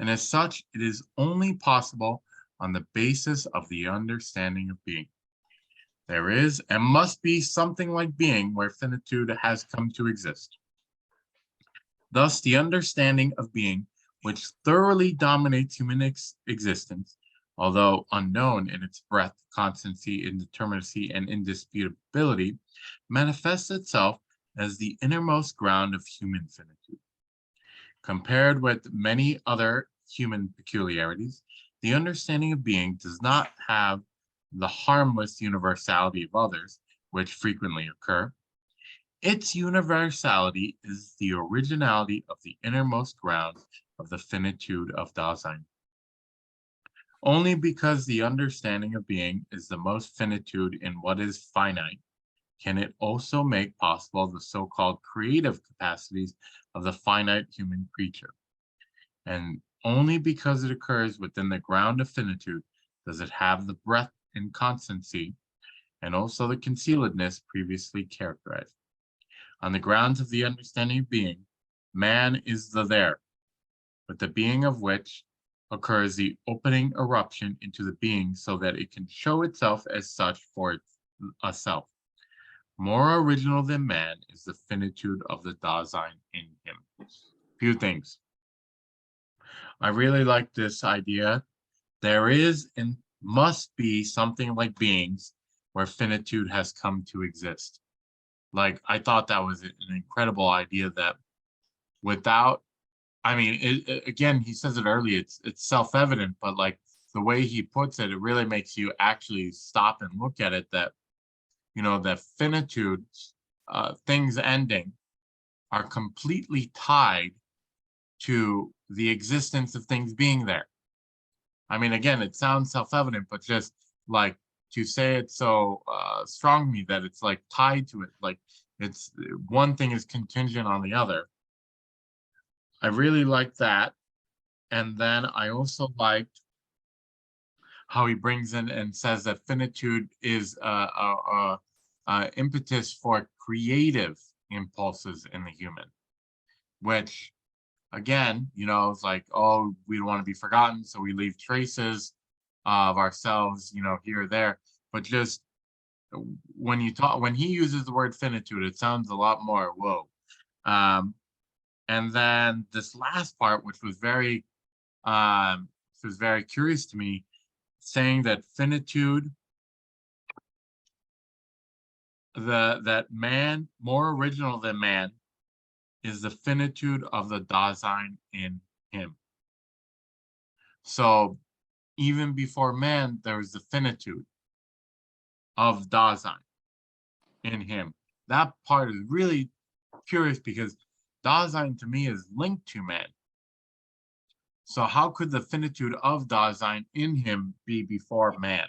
And as such, it is only possible on the basis of the understanding of being. There is and must be something like being where finitude has come to exist. Thus, the understanding of being, which thoroughly dominates human existence, although unknown in its breadth, constancy, indeterminacy, and indisputability, manifests itself as the innermost ground of human finitude. Compared with many other human peculiarities, the understanding of being does not have the harmless universality of others, which frequently occur. Its universality is the originality of the innermost ground of the finitude of Dasein. Only because the understanding of being is the most finitude in what is finite, can it also make possible the so-called creative capacities of the finite human creature. And only because it occurs within the ground of finitude does it have the breadth inconstancy, and also the concealedness previously characterized. On the grounds of the understanding of being, man is the there, but the being of which occurs the opening eruption into the being so that it can show itself as such for a self. More original than man is the finitude of the Dasein in him. Few things. I really like this idea. There is and must be something like beings where finitude has come to exist. Like, I thought that was an incredible idea that without, I mean, again, he says it early, it's self-evident, but like the way he puts it, it really makes you actually stop and look at it that, you know, that finitude, things ending, are completely tied to the existence of things being there. I mean, again, it sounds self-evident, but just like to say it so strongly that it's like tied to it, like it's one thing is contingent on the other. I really like that. And then I also liked how he brings in and says that finitude is impetus for creative impulses in the human, which again, you know, it's like, oh, we don't want to be forgotten, so we leave traces of ourselves, you know, here or there. But just when he uses the word finitude, it sounds a lot more whoa. And then this last part, which was very curious to me, saying that finitude, that man, more original than man, is the finitude of the Dasein in him. So even before man, there is the finitude of Dasein in him. That part is really curious because Dasein to me is linked to man. So how could the finitude of Dasein in him be before man?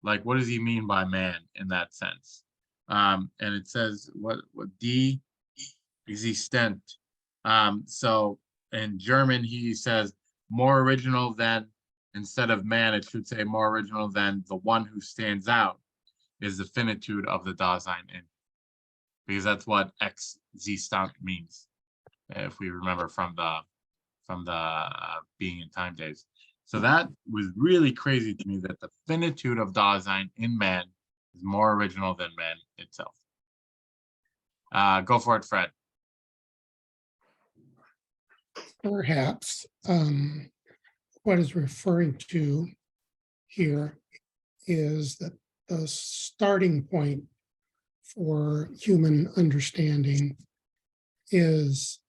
Like, what does he mean by man in that sense? And it says what D existent. So in German, he says more original than, instead of man, it should say more original than the one who stands out is the finitude of the Dasein in, because that's what existent means, if we remember from the being in time days. So that was really crazy to me, that the finitude of Dasein in man is more original than man itself. Go for it, Fred. Perhaps what is referring to here is that the starting point for human understanding is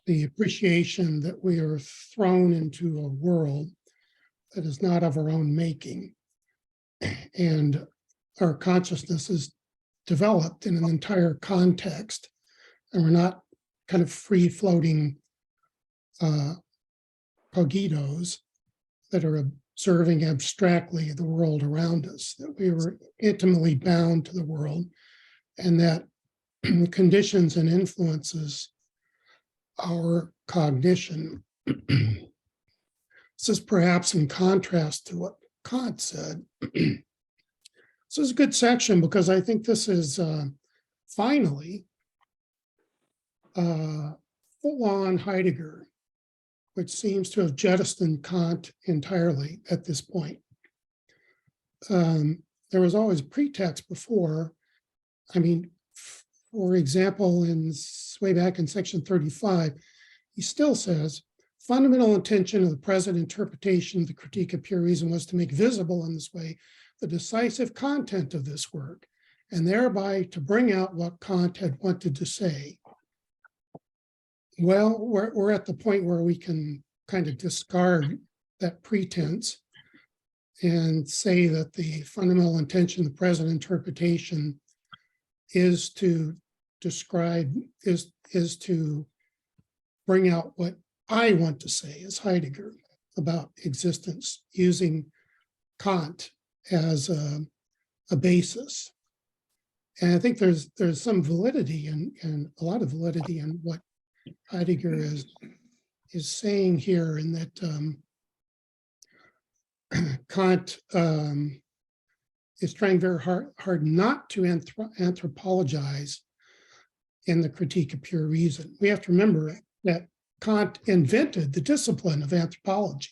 the appreciation that we are thrown into a world that is not of our own making. And our consciousness is developed in an entire context, and we're not kind of free-floating cogitos that are observing abstractly the world around us, that we were intimately bound to the world, and that conditions and influences our cognition. This is perhaps in contrast to what Kant said. This is a good section because I think this is finally full-on Heidegger, which seems to have jettisoned Kant entirely at this point. There was always pretext before. I mean, for example, way back in section 35, he still says, fundamental intention of the present interpretation of the Critique of Pure Reason was to make visible in this way the decisive content of this work, and thereby to bring out what Kant had wanted to say. Well, we're at the point where we can kind of discard that pretense and say that the fundamental intention of the present interpretation is to describe, is to bring out what I want to say as Heidegger about existence, using Kant as a basis. And I think there's some validity and a lot of validity in what Heidegger is saying here, in that Kant is trying very hard not to anthropologize in the Critique of Pure Reason. We have to remember that Kant invented the discipline of anthropology,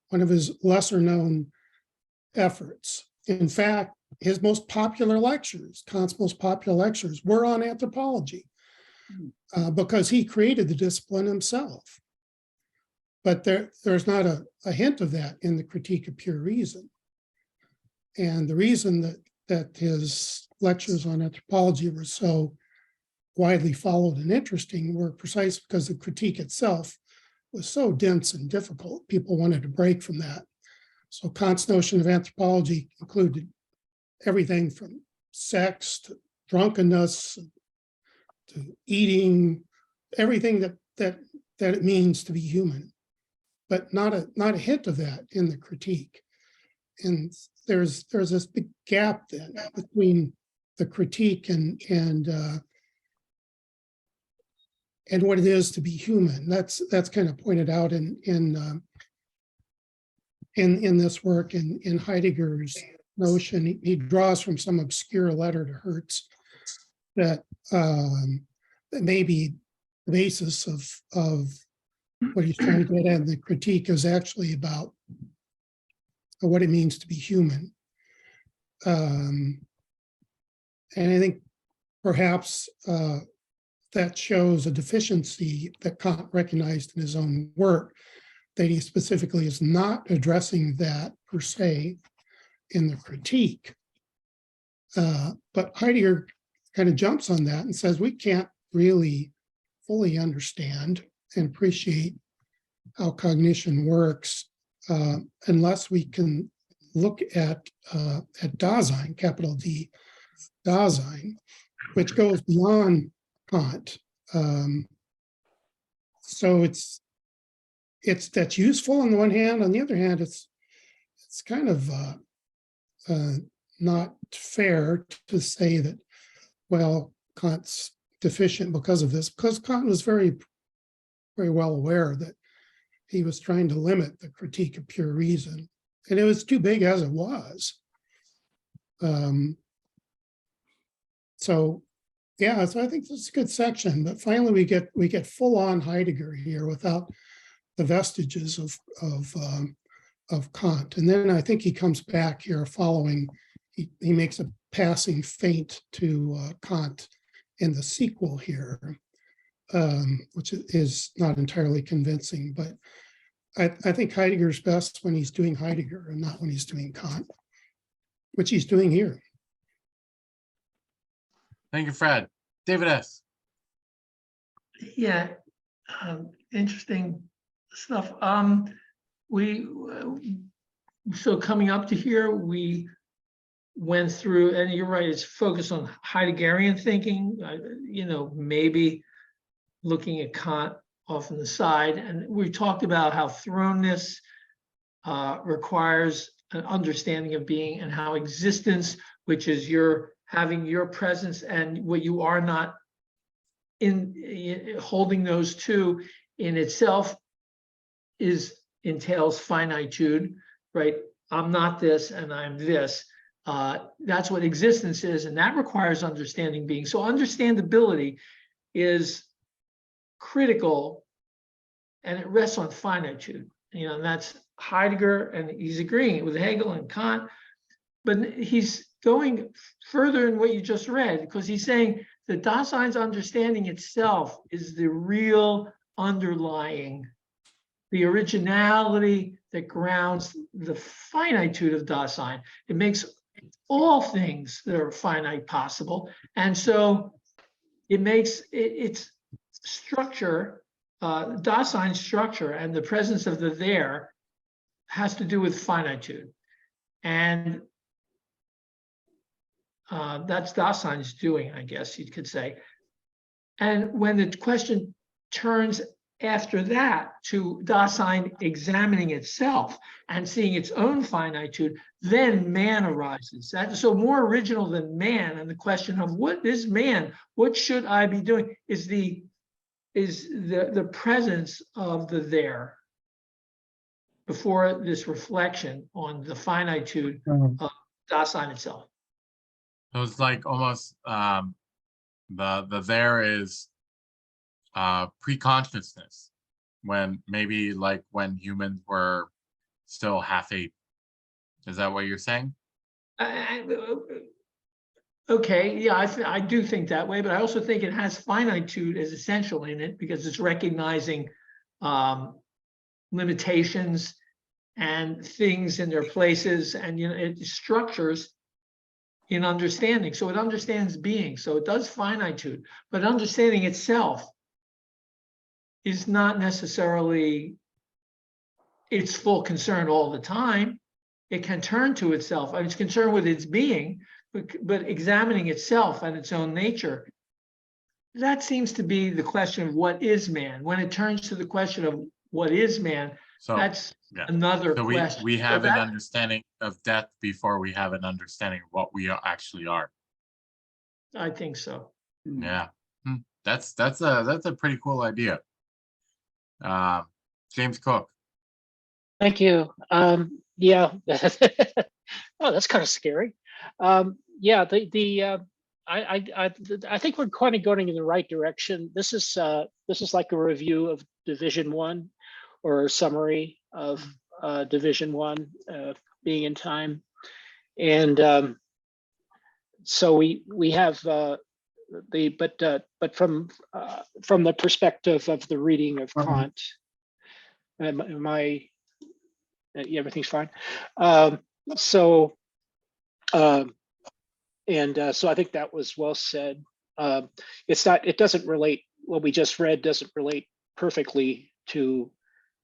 one of his lesser known efforts. In fact, his most popular lectures, Kant's most popular lectures, were on anthropology because he created the discipline himself. But there's not a hint of that in the Critique of Pure Reason. And the reason that his lectures on anthropology were so widely followed and interesting were precisely because the critique itself was so dense and difficult. People wanted to break from that. So Kant's notion of anthropology included everything from sex to drunkenness to eating, everything that it means to be human, but not a hint of that in the critique. And there's this big gap then between the critique and what it is to be human. That's kind of pointed out in this work in Heidegger's notion. He draws from some obscure letter to Hertz that may be the basis of what he's trying to get at. The critique is actually about what it means to be human. And I think perhaps that shows a deficiency that Kant recognized in his own work, that he specifically is not addressing that per se in the critique. But Heidegger kind of jumps on that and says we can't really fully understand and appreciate how cognition works unless we can look at Dasein, capital D, Dasein, which goes beyond Kant. So it's that's useful on the one hand. On the other hand, it's kind of not fair to say that, well, Kant's deficient because of this, because Kant was very, very well aware that he was trying to limit the Critique of Pure Reason, and it was too big as it was. So I think this is a good section, but finally we get full on Heidegger here without the vestiges of Kant. And then I think he comes back here following, he makes a passing feint to Kant in the sequel here, which is not entirely convincing, but I think Heidegger's best when he's doing Heidegger and not when he's doing Kant, which he's doing here. Thank you, Fred. David S. Yeah, interesting stuff. So coming up to here, we went through, and you're right, it's focused on Heideggerian thinking, maybe looking at Kant off on the side. And we talked about how thrownness requires an understanding of being, and how existence, which is your having your presence and what you are not, in holding those two in itself entails finitude, right? I'm not this and I'm this. That's what existence is, and that requires understanding being. So understandability is critical, and it rests on finitude. And that's Heidegger, and he's agreeing with Hegel and Kant, but he's going further in what you just read, because he's saying that Dasein's understanding itself is the real underlying, the originality that grounds the finitude of Dasein. It makes all things that are finite possible. And so it makes its structure, Dasein's structure, and the presence of the there has to do with finitude. And that's Dasein's doing, I guess you could say. And when the question turns after that to Dasein examining itself and seeing its own finitude, then man arises. That's so more original than man. And the question of what is man, what should I be doing, is the presence of the there before this reflection on the finitude of Dasein itself. So it's like almost the there is pre-consciousness, when maybe like when humans were still half ape. Is that what you're saying? Okay, yeah, I do think that way, but I also think it has finitude as essential in it because it's recognizing limitations and things in their places, and it structures in understanding. So it understands being. So it does finitude, but understanding itself is not necessarily its full concern all the time. It can turn to itself. I mean, it's concerned with its being, but examining itself and its own nature. That seems to be the question of what is man. When it turns to the question of what is man, So that's yeah. another So question. we have So an that- understanding of death before we have an understanding of what we actually are. I think so. Yeah. That's a pretty cool idea. James Cook. Thank you. Yeah. Oh, that's kind of scary. Yeah, I think we're kind of going in the right direction. This is like a review of Division 1 or a summary of Division 1 being in time. And so we have but from the perspective of the reading of Kant, everything's fine. So I think that was well said. It doesn't relate, what we just read doesn't relate perfectly to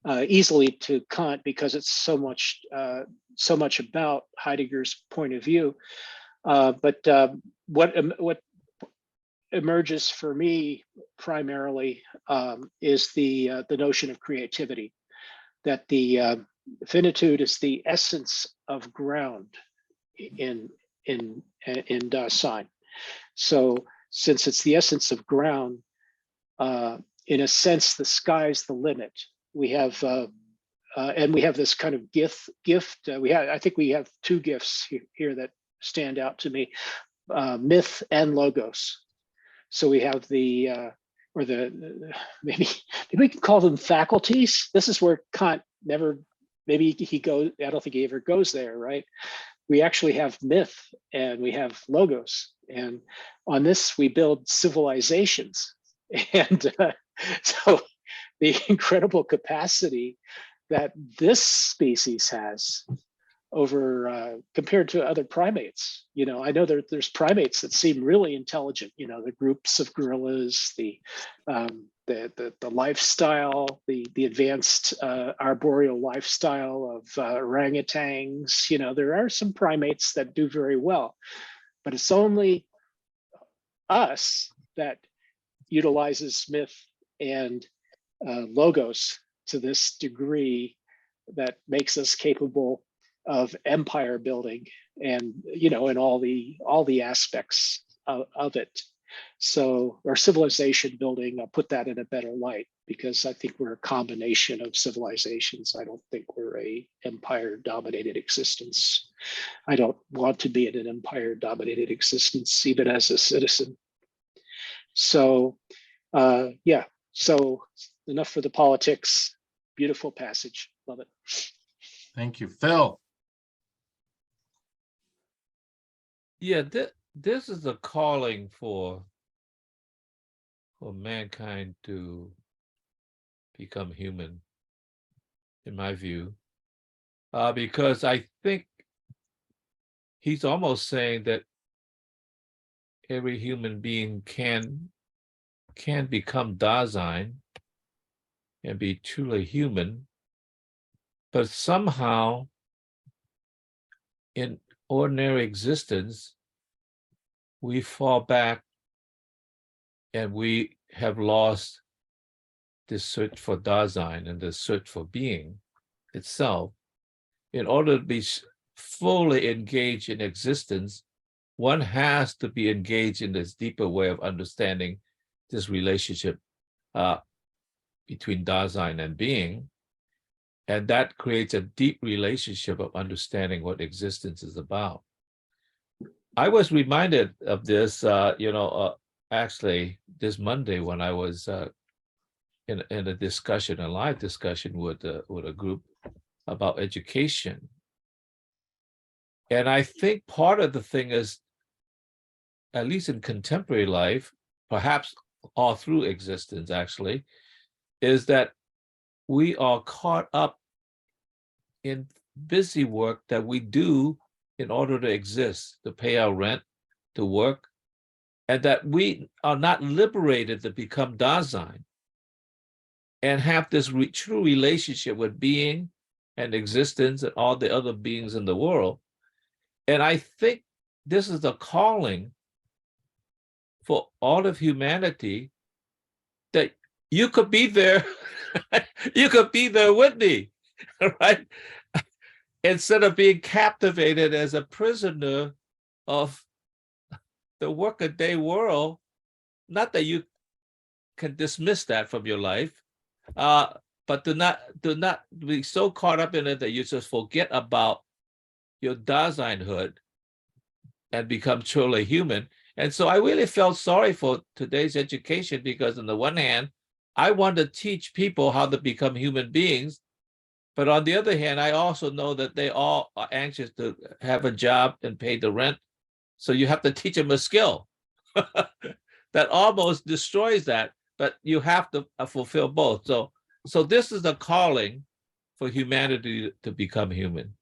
easily to Kant because it's so much about Heidegger's point of view. But what emerges for me primarily is the notion of creativity, that the finitude is the essence of ground in Dasein. So since it's the essence of ground, in a sense, the sky's the limit. We have and we have this kind of gift. I think we have two gifts here that stand out to me: myth and logos. So we have maybe we can call them faculties. This is where Kant never. Maybe he goes. I don't think he ever goes there, right? We actually have myth and we have logos, and on this we build civilizations. And so the incredible capacity that this species has over compared to other primates. I know there's primates that seem really intelligent, the groups of gorillas, the lifestyle, the advanced arboreal lifestyle of orangutans. There are some primates that do very well, but it's only us that utilizes myth and logos to this degree that makes us capable of empire building and in all the aspects of it. So our civilization building, I'll put that in a better light because I think we're a combination of civilizations. I don't think we're a empire dominated existence. I don't want to be in an empire dominated existence even as a citizen. So yeah, so enough for the politics. Beautiful passage, love it. Thank you, Phil. Yeah, this is a calling for mankind to become human, in my view, because I think he's almost saying that every human being can become Dasein and be truly human, but somehow in ordinary existence, we fall back and we have lost the search for Dasein and the search for being itself. In order to be fully engaged in existence, one has to be engaged in this deeper way of understanding this relationship between Dasein and being. And that creates a deep relationship of understanding what existence is about. I was reminded of this, actually this Monday when I was in a discussion, a live discussion with a group about education. And I think part of the thing is, at least in contemporary life, perhaps all through existence actually, is that we are caught up in busy work that we do in order to exist, to pay our rent, to work, and that we are not liberated to become Dasein and have this true relationship with being and existence and all the other beings in the world. And I think this is the calling for all of humanity, that you could be there, you could be there with me, right? Instead of being captivated as a prisoner of the workaday world. Not that you can dismiss that from your life, but do not be so caught up in it that you just forget about your Daseinhood and become truly human. And so I really felt sorry for today's education, because on the one hand, I want to teach people how to become human beings. But on the other hand, I also know that they all are anxious to have a job and pay the rent. So you have to teach them a skill that almost destroys that, but you have to fulfill both. So this is the calling for humanity to become human.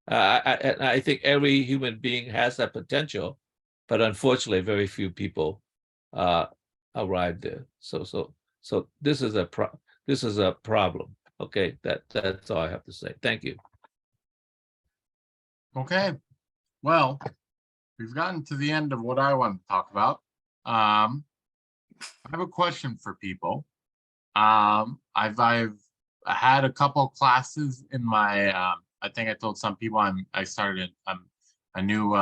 I think every human being has that potential, but unfortunately, very few people arrive there. So this is a problem. Okay, that's all I have to say. Thank you. Okay, well, we've gotten to the end of what I want to talk about. I have a question for people. I've had a couple classes in my, I think I told some people I started a new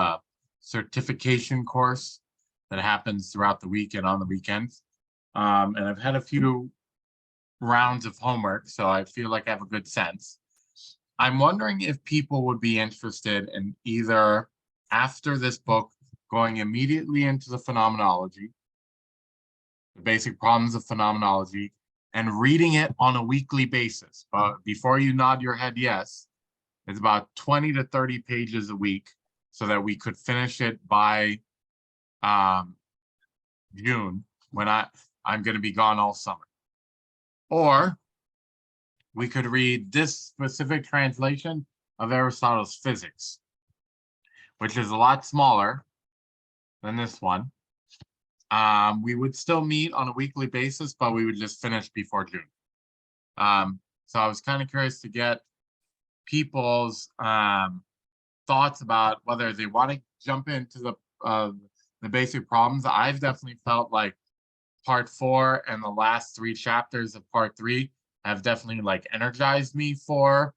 certification course that happens throughout the week and on the weekends. And I've had a few rounds of homework, so I feel like I have a good sense. I'm wondering if people would be interested in either, after this book, going immediately into the phenomenology, the basic problems of phenomenology, and reading it on a weekly basis. But before you nod your head yes, it's about 20 to 30 pages a week, so that we could finish it by June, when I'm going to be gone all summer. Or we could read this specific translation of Aristotle's Physics, which is a lot smaller than this one. We would still meet on a weekly basis, but we would just finish before June. So I was kind of curious to get people's thoughts about whether they want to jump into the basic problems. I've definitely felt like part 4 and the last 3 chapters of part 3 have definitely like energized me for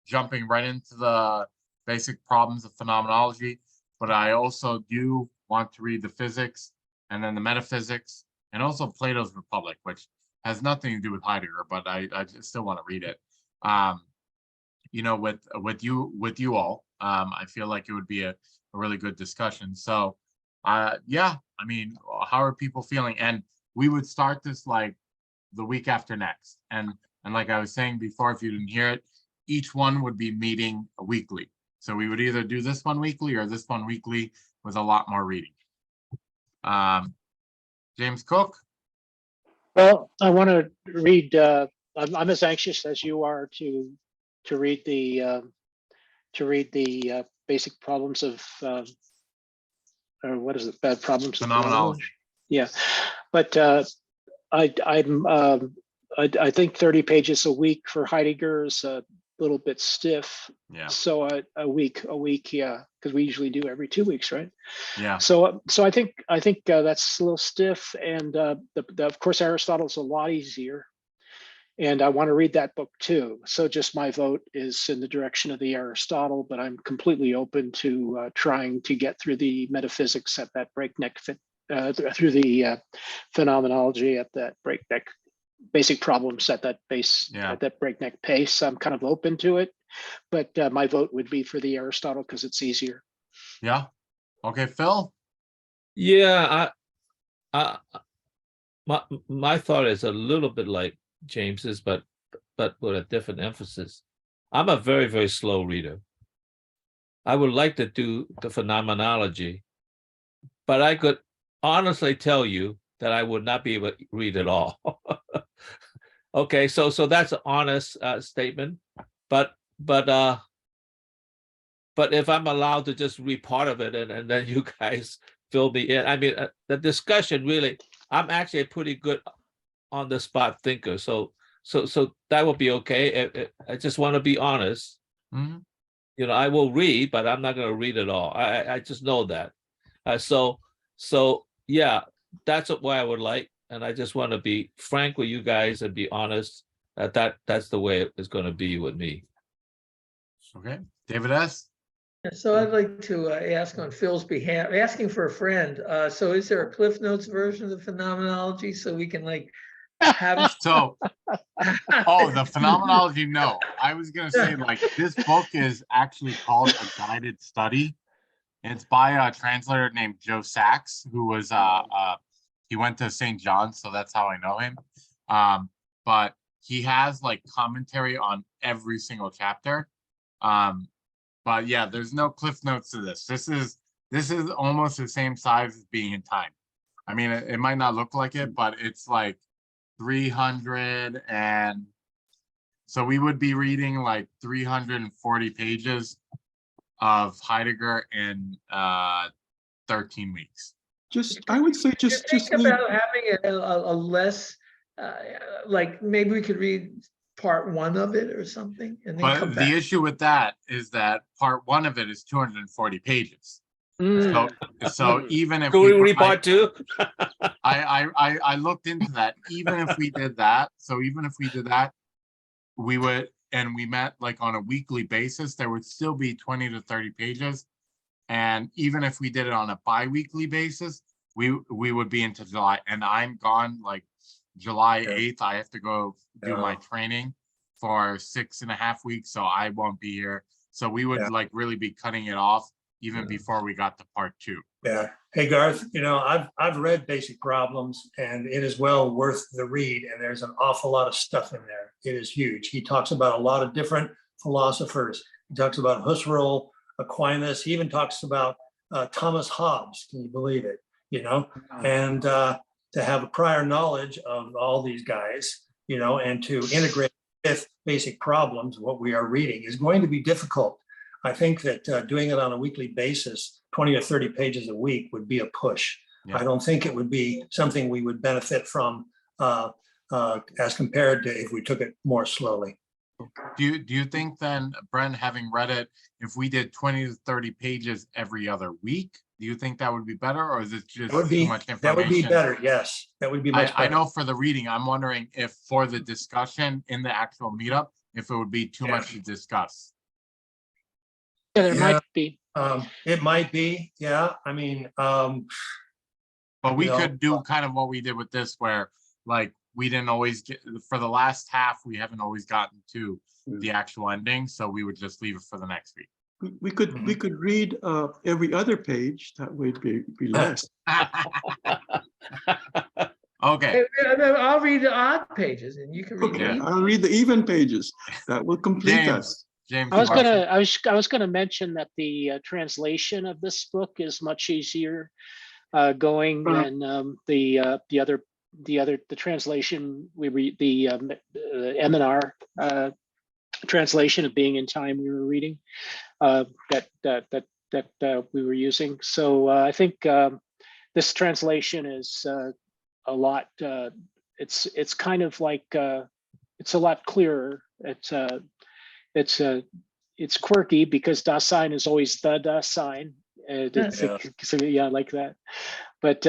jumping right into the basic problems of phenomenology. But I also do want to read the physics and then the metaphysics, and also Plato's Republic, which has nothing to do with Heidegger, but I just still want to read it. With you all, I feel like it would be a really good discussion. So yeah, I mean, how are people feeling? And we would start this like the week after next. And like I was saying before, if you didn't hear it, each one would be meeting weekly. So we would either do this one weekly or this one weekly with a lot more reading. James Cook. Well, I want to read. I'm as anxious as you are to read the basic problems of or what is it? Bad problems of Phenomenology. Yeah, but I think 30 pages a week for Heidegger is a little bit stiff. Yeah. So a week, yeah, because we usually do every 2 weeks, right? Yeah. So I think that's a little stiff, and of course Aristotle's a lot easier, and I want to read that book too. So just my vote is in the direction of the Aristotle, but I'm completely open to trying to get through the metaphysics at that breakneck through the phenomenology at that breakneck, basic problems at that at that breakneck pace. I'm kind of open to it, but my vote would be for the Aristotle because it's easier. Yeah. Okay, Phil? Yeah, my thought is a little bit like James's, but with a different emphasis. I'm a very, very slow reader. I would like to do the phenomenology, but I could honestly tell you that I would not be able to read it all. Okay, so that's an honest statement, but if I'm allowed to just read part of it and then you guys fill me in, I mean, the discussion really, I'm actually a pretty good on the spot thinker, so that would be okay. I just want to be honest. Mhm. You know, I will read, but I'm not going to read it all. I just know that. So yeah, that's what I would like, and I just want to be frank with you guys and be honest that's the way it's going to be with me. Okay, David S. So I'd like to ask on Phil's behalf, asking for a friend. So is there a Cliff Notes version of the phenomenology so we can like have? So, oh, the phenomenology, no. I was gonna say, like, this book is actually called A Guided Study. It's by a translator named Joe Sachs, who was he went to St. John's, so that's how I know him. But he has like commentary on every single chapter. But yeah, there's no cliff notes to this. This is almost the same size as Being in Time. I mean, it might not look like it, but it's like 300, and so we would be reading like 340 pages of Heidegger in 13 weeks. I would say Do you just think leave. about having a less, like maybe we could read part one of it or something and then come But the back. issue with that is that part one of it is 240 pages. So even if Can we read I- part two? I looked into that. Even if we did that, we would, and we met like on a weekly basis, there would still be 20 to 30 pages. And even if we did it on a bi-weekly basis, we would be into July. And I'm gone like July 8th. I have to go do my training for 6.5 weeks, so I won't be here. So we would like really be cutting it off even before we got to part two. Yeah. Hey, Garth, you know, I've read Basic Problems, and it is well worth the read. And there's an awful lot of stuff in there. It is huge. He talks about a lot of different philosophers. He talks about Husserl, Aquinas. He even talks about Thomas Hobbes. Can you believe it? You know, and to have a prior knowledge of all these guys, you know, and to integrate with Basic Problems, what we are reading, is going to be difficult. I think that doing it on a weekly basis, 20 or 30 pages a week, would be a push. Yeah. I don't think it would be something we would benefit from as compared to if we took it more slowly. Do you think then, Brent, having read it, if we did 20 to 30 pages every other week, do you think that would be better, or is it just too much information? That would be better. Yes, that would be much better. I know for the reading, I'm wondering if for the discussion in the actual meetup, if it would be too much to discuss. Yeah, there might be. It might be, yeah. I mean, but we could do kind of what we did with this, where like we didn't always get, for the last half, we haven't always gotten to the actual ending, so we would just leave it for the next week. We could read every other page. That would be less. Okay. I'll read the odd pages and you can read Okay, the even. I'll read the even pages. That will complete us. James, I was gonna mention that the translation of this book is much easier going than the translation we read, the M&R translation of Being in Time we were reading that we were using. So I think this translation is a lot. It's kind of like it's a lot clearer. It's quirky because Dasein is always the Dasein. So yeah, I like that. But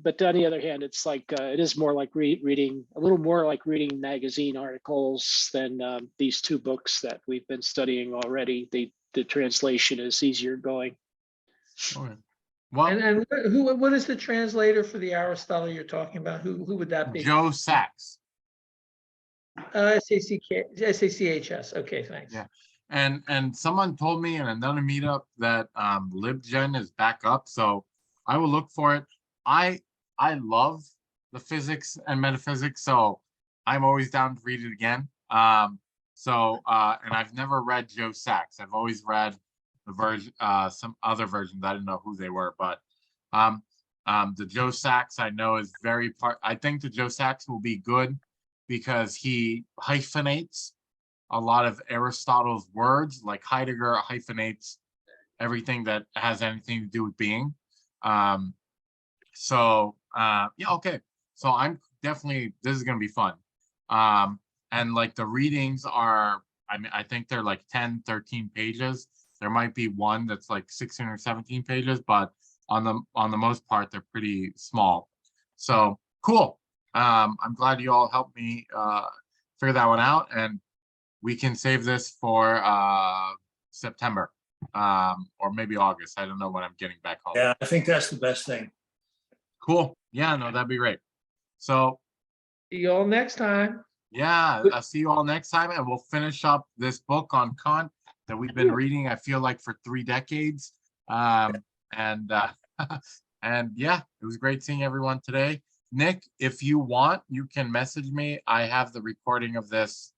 but on the other hand, it's like it is more like reading a little more like reading magazine articles than these two books that we've been studying already. The translation is easier going. Okay. Well, And what is the translator for the Aristotle you're talking about? Who would that be? Joe Sachs. SACHS. Okay, thanks. Yeah. And someone told me in another meetup that LibGen is back up, so I will look for it. I love the physics and metaphysics, so I'm always down to read it again. And I've never read Joe Sachs. I've always read the version, some other versions. I didn't know who they were, but the Joe Sachs I know is I think the Joe Sachs will be good because he hyphenates a lot of Aristotle's words, like Heidegger hyphenates everything that has anything to do with being. Yeah, okay. So I'm definitely, this is gonna be fun. And like the readings are, I mean, I think they're like 10, 13 pages. There might be one that's like 16 or 17 pages, but on the most part, they're pretty small. So cool. I'm glad you all helped me figure that one out, and we can save this for September or maybe August. I don't know when I'm getting back home. Yeah, I think that's the best thing. Cool. Yeah, no, that'd be great. So See you all next time. yeah, I'll see you all next time, and we'll finish up this book on Kant that we've been reading, I feel like, for 3 decades. And yeah, it was great seeing everyone today. Nick, if you want, you can message me. I have the recording of this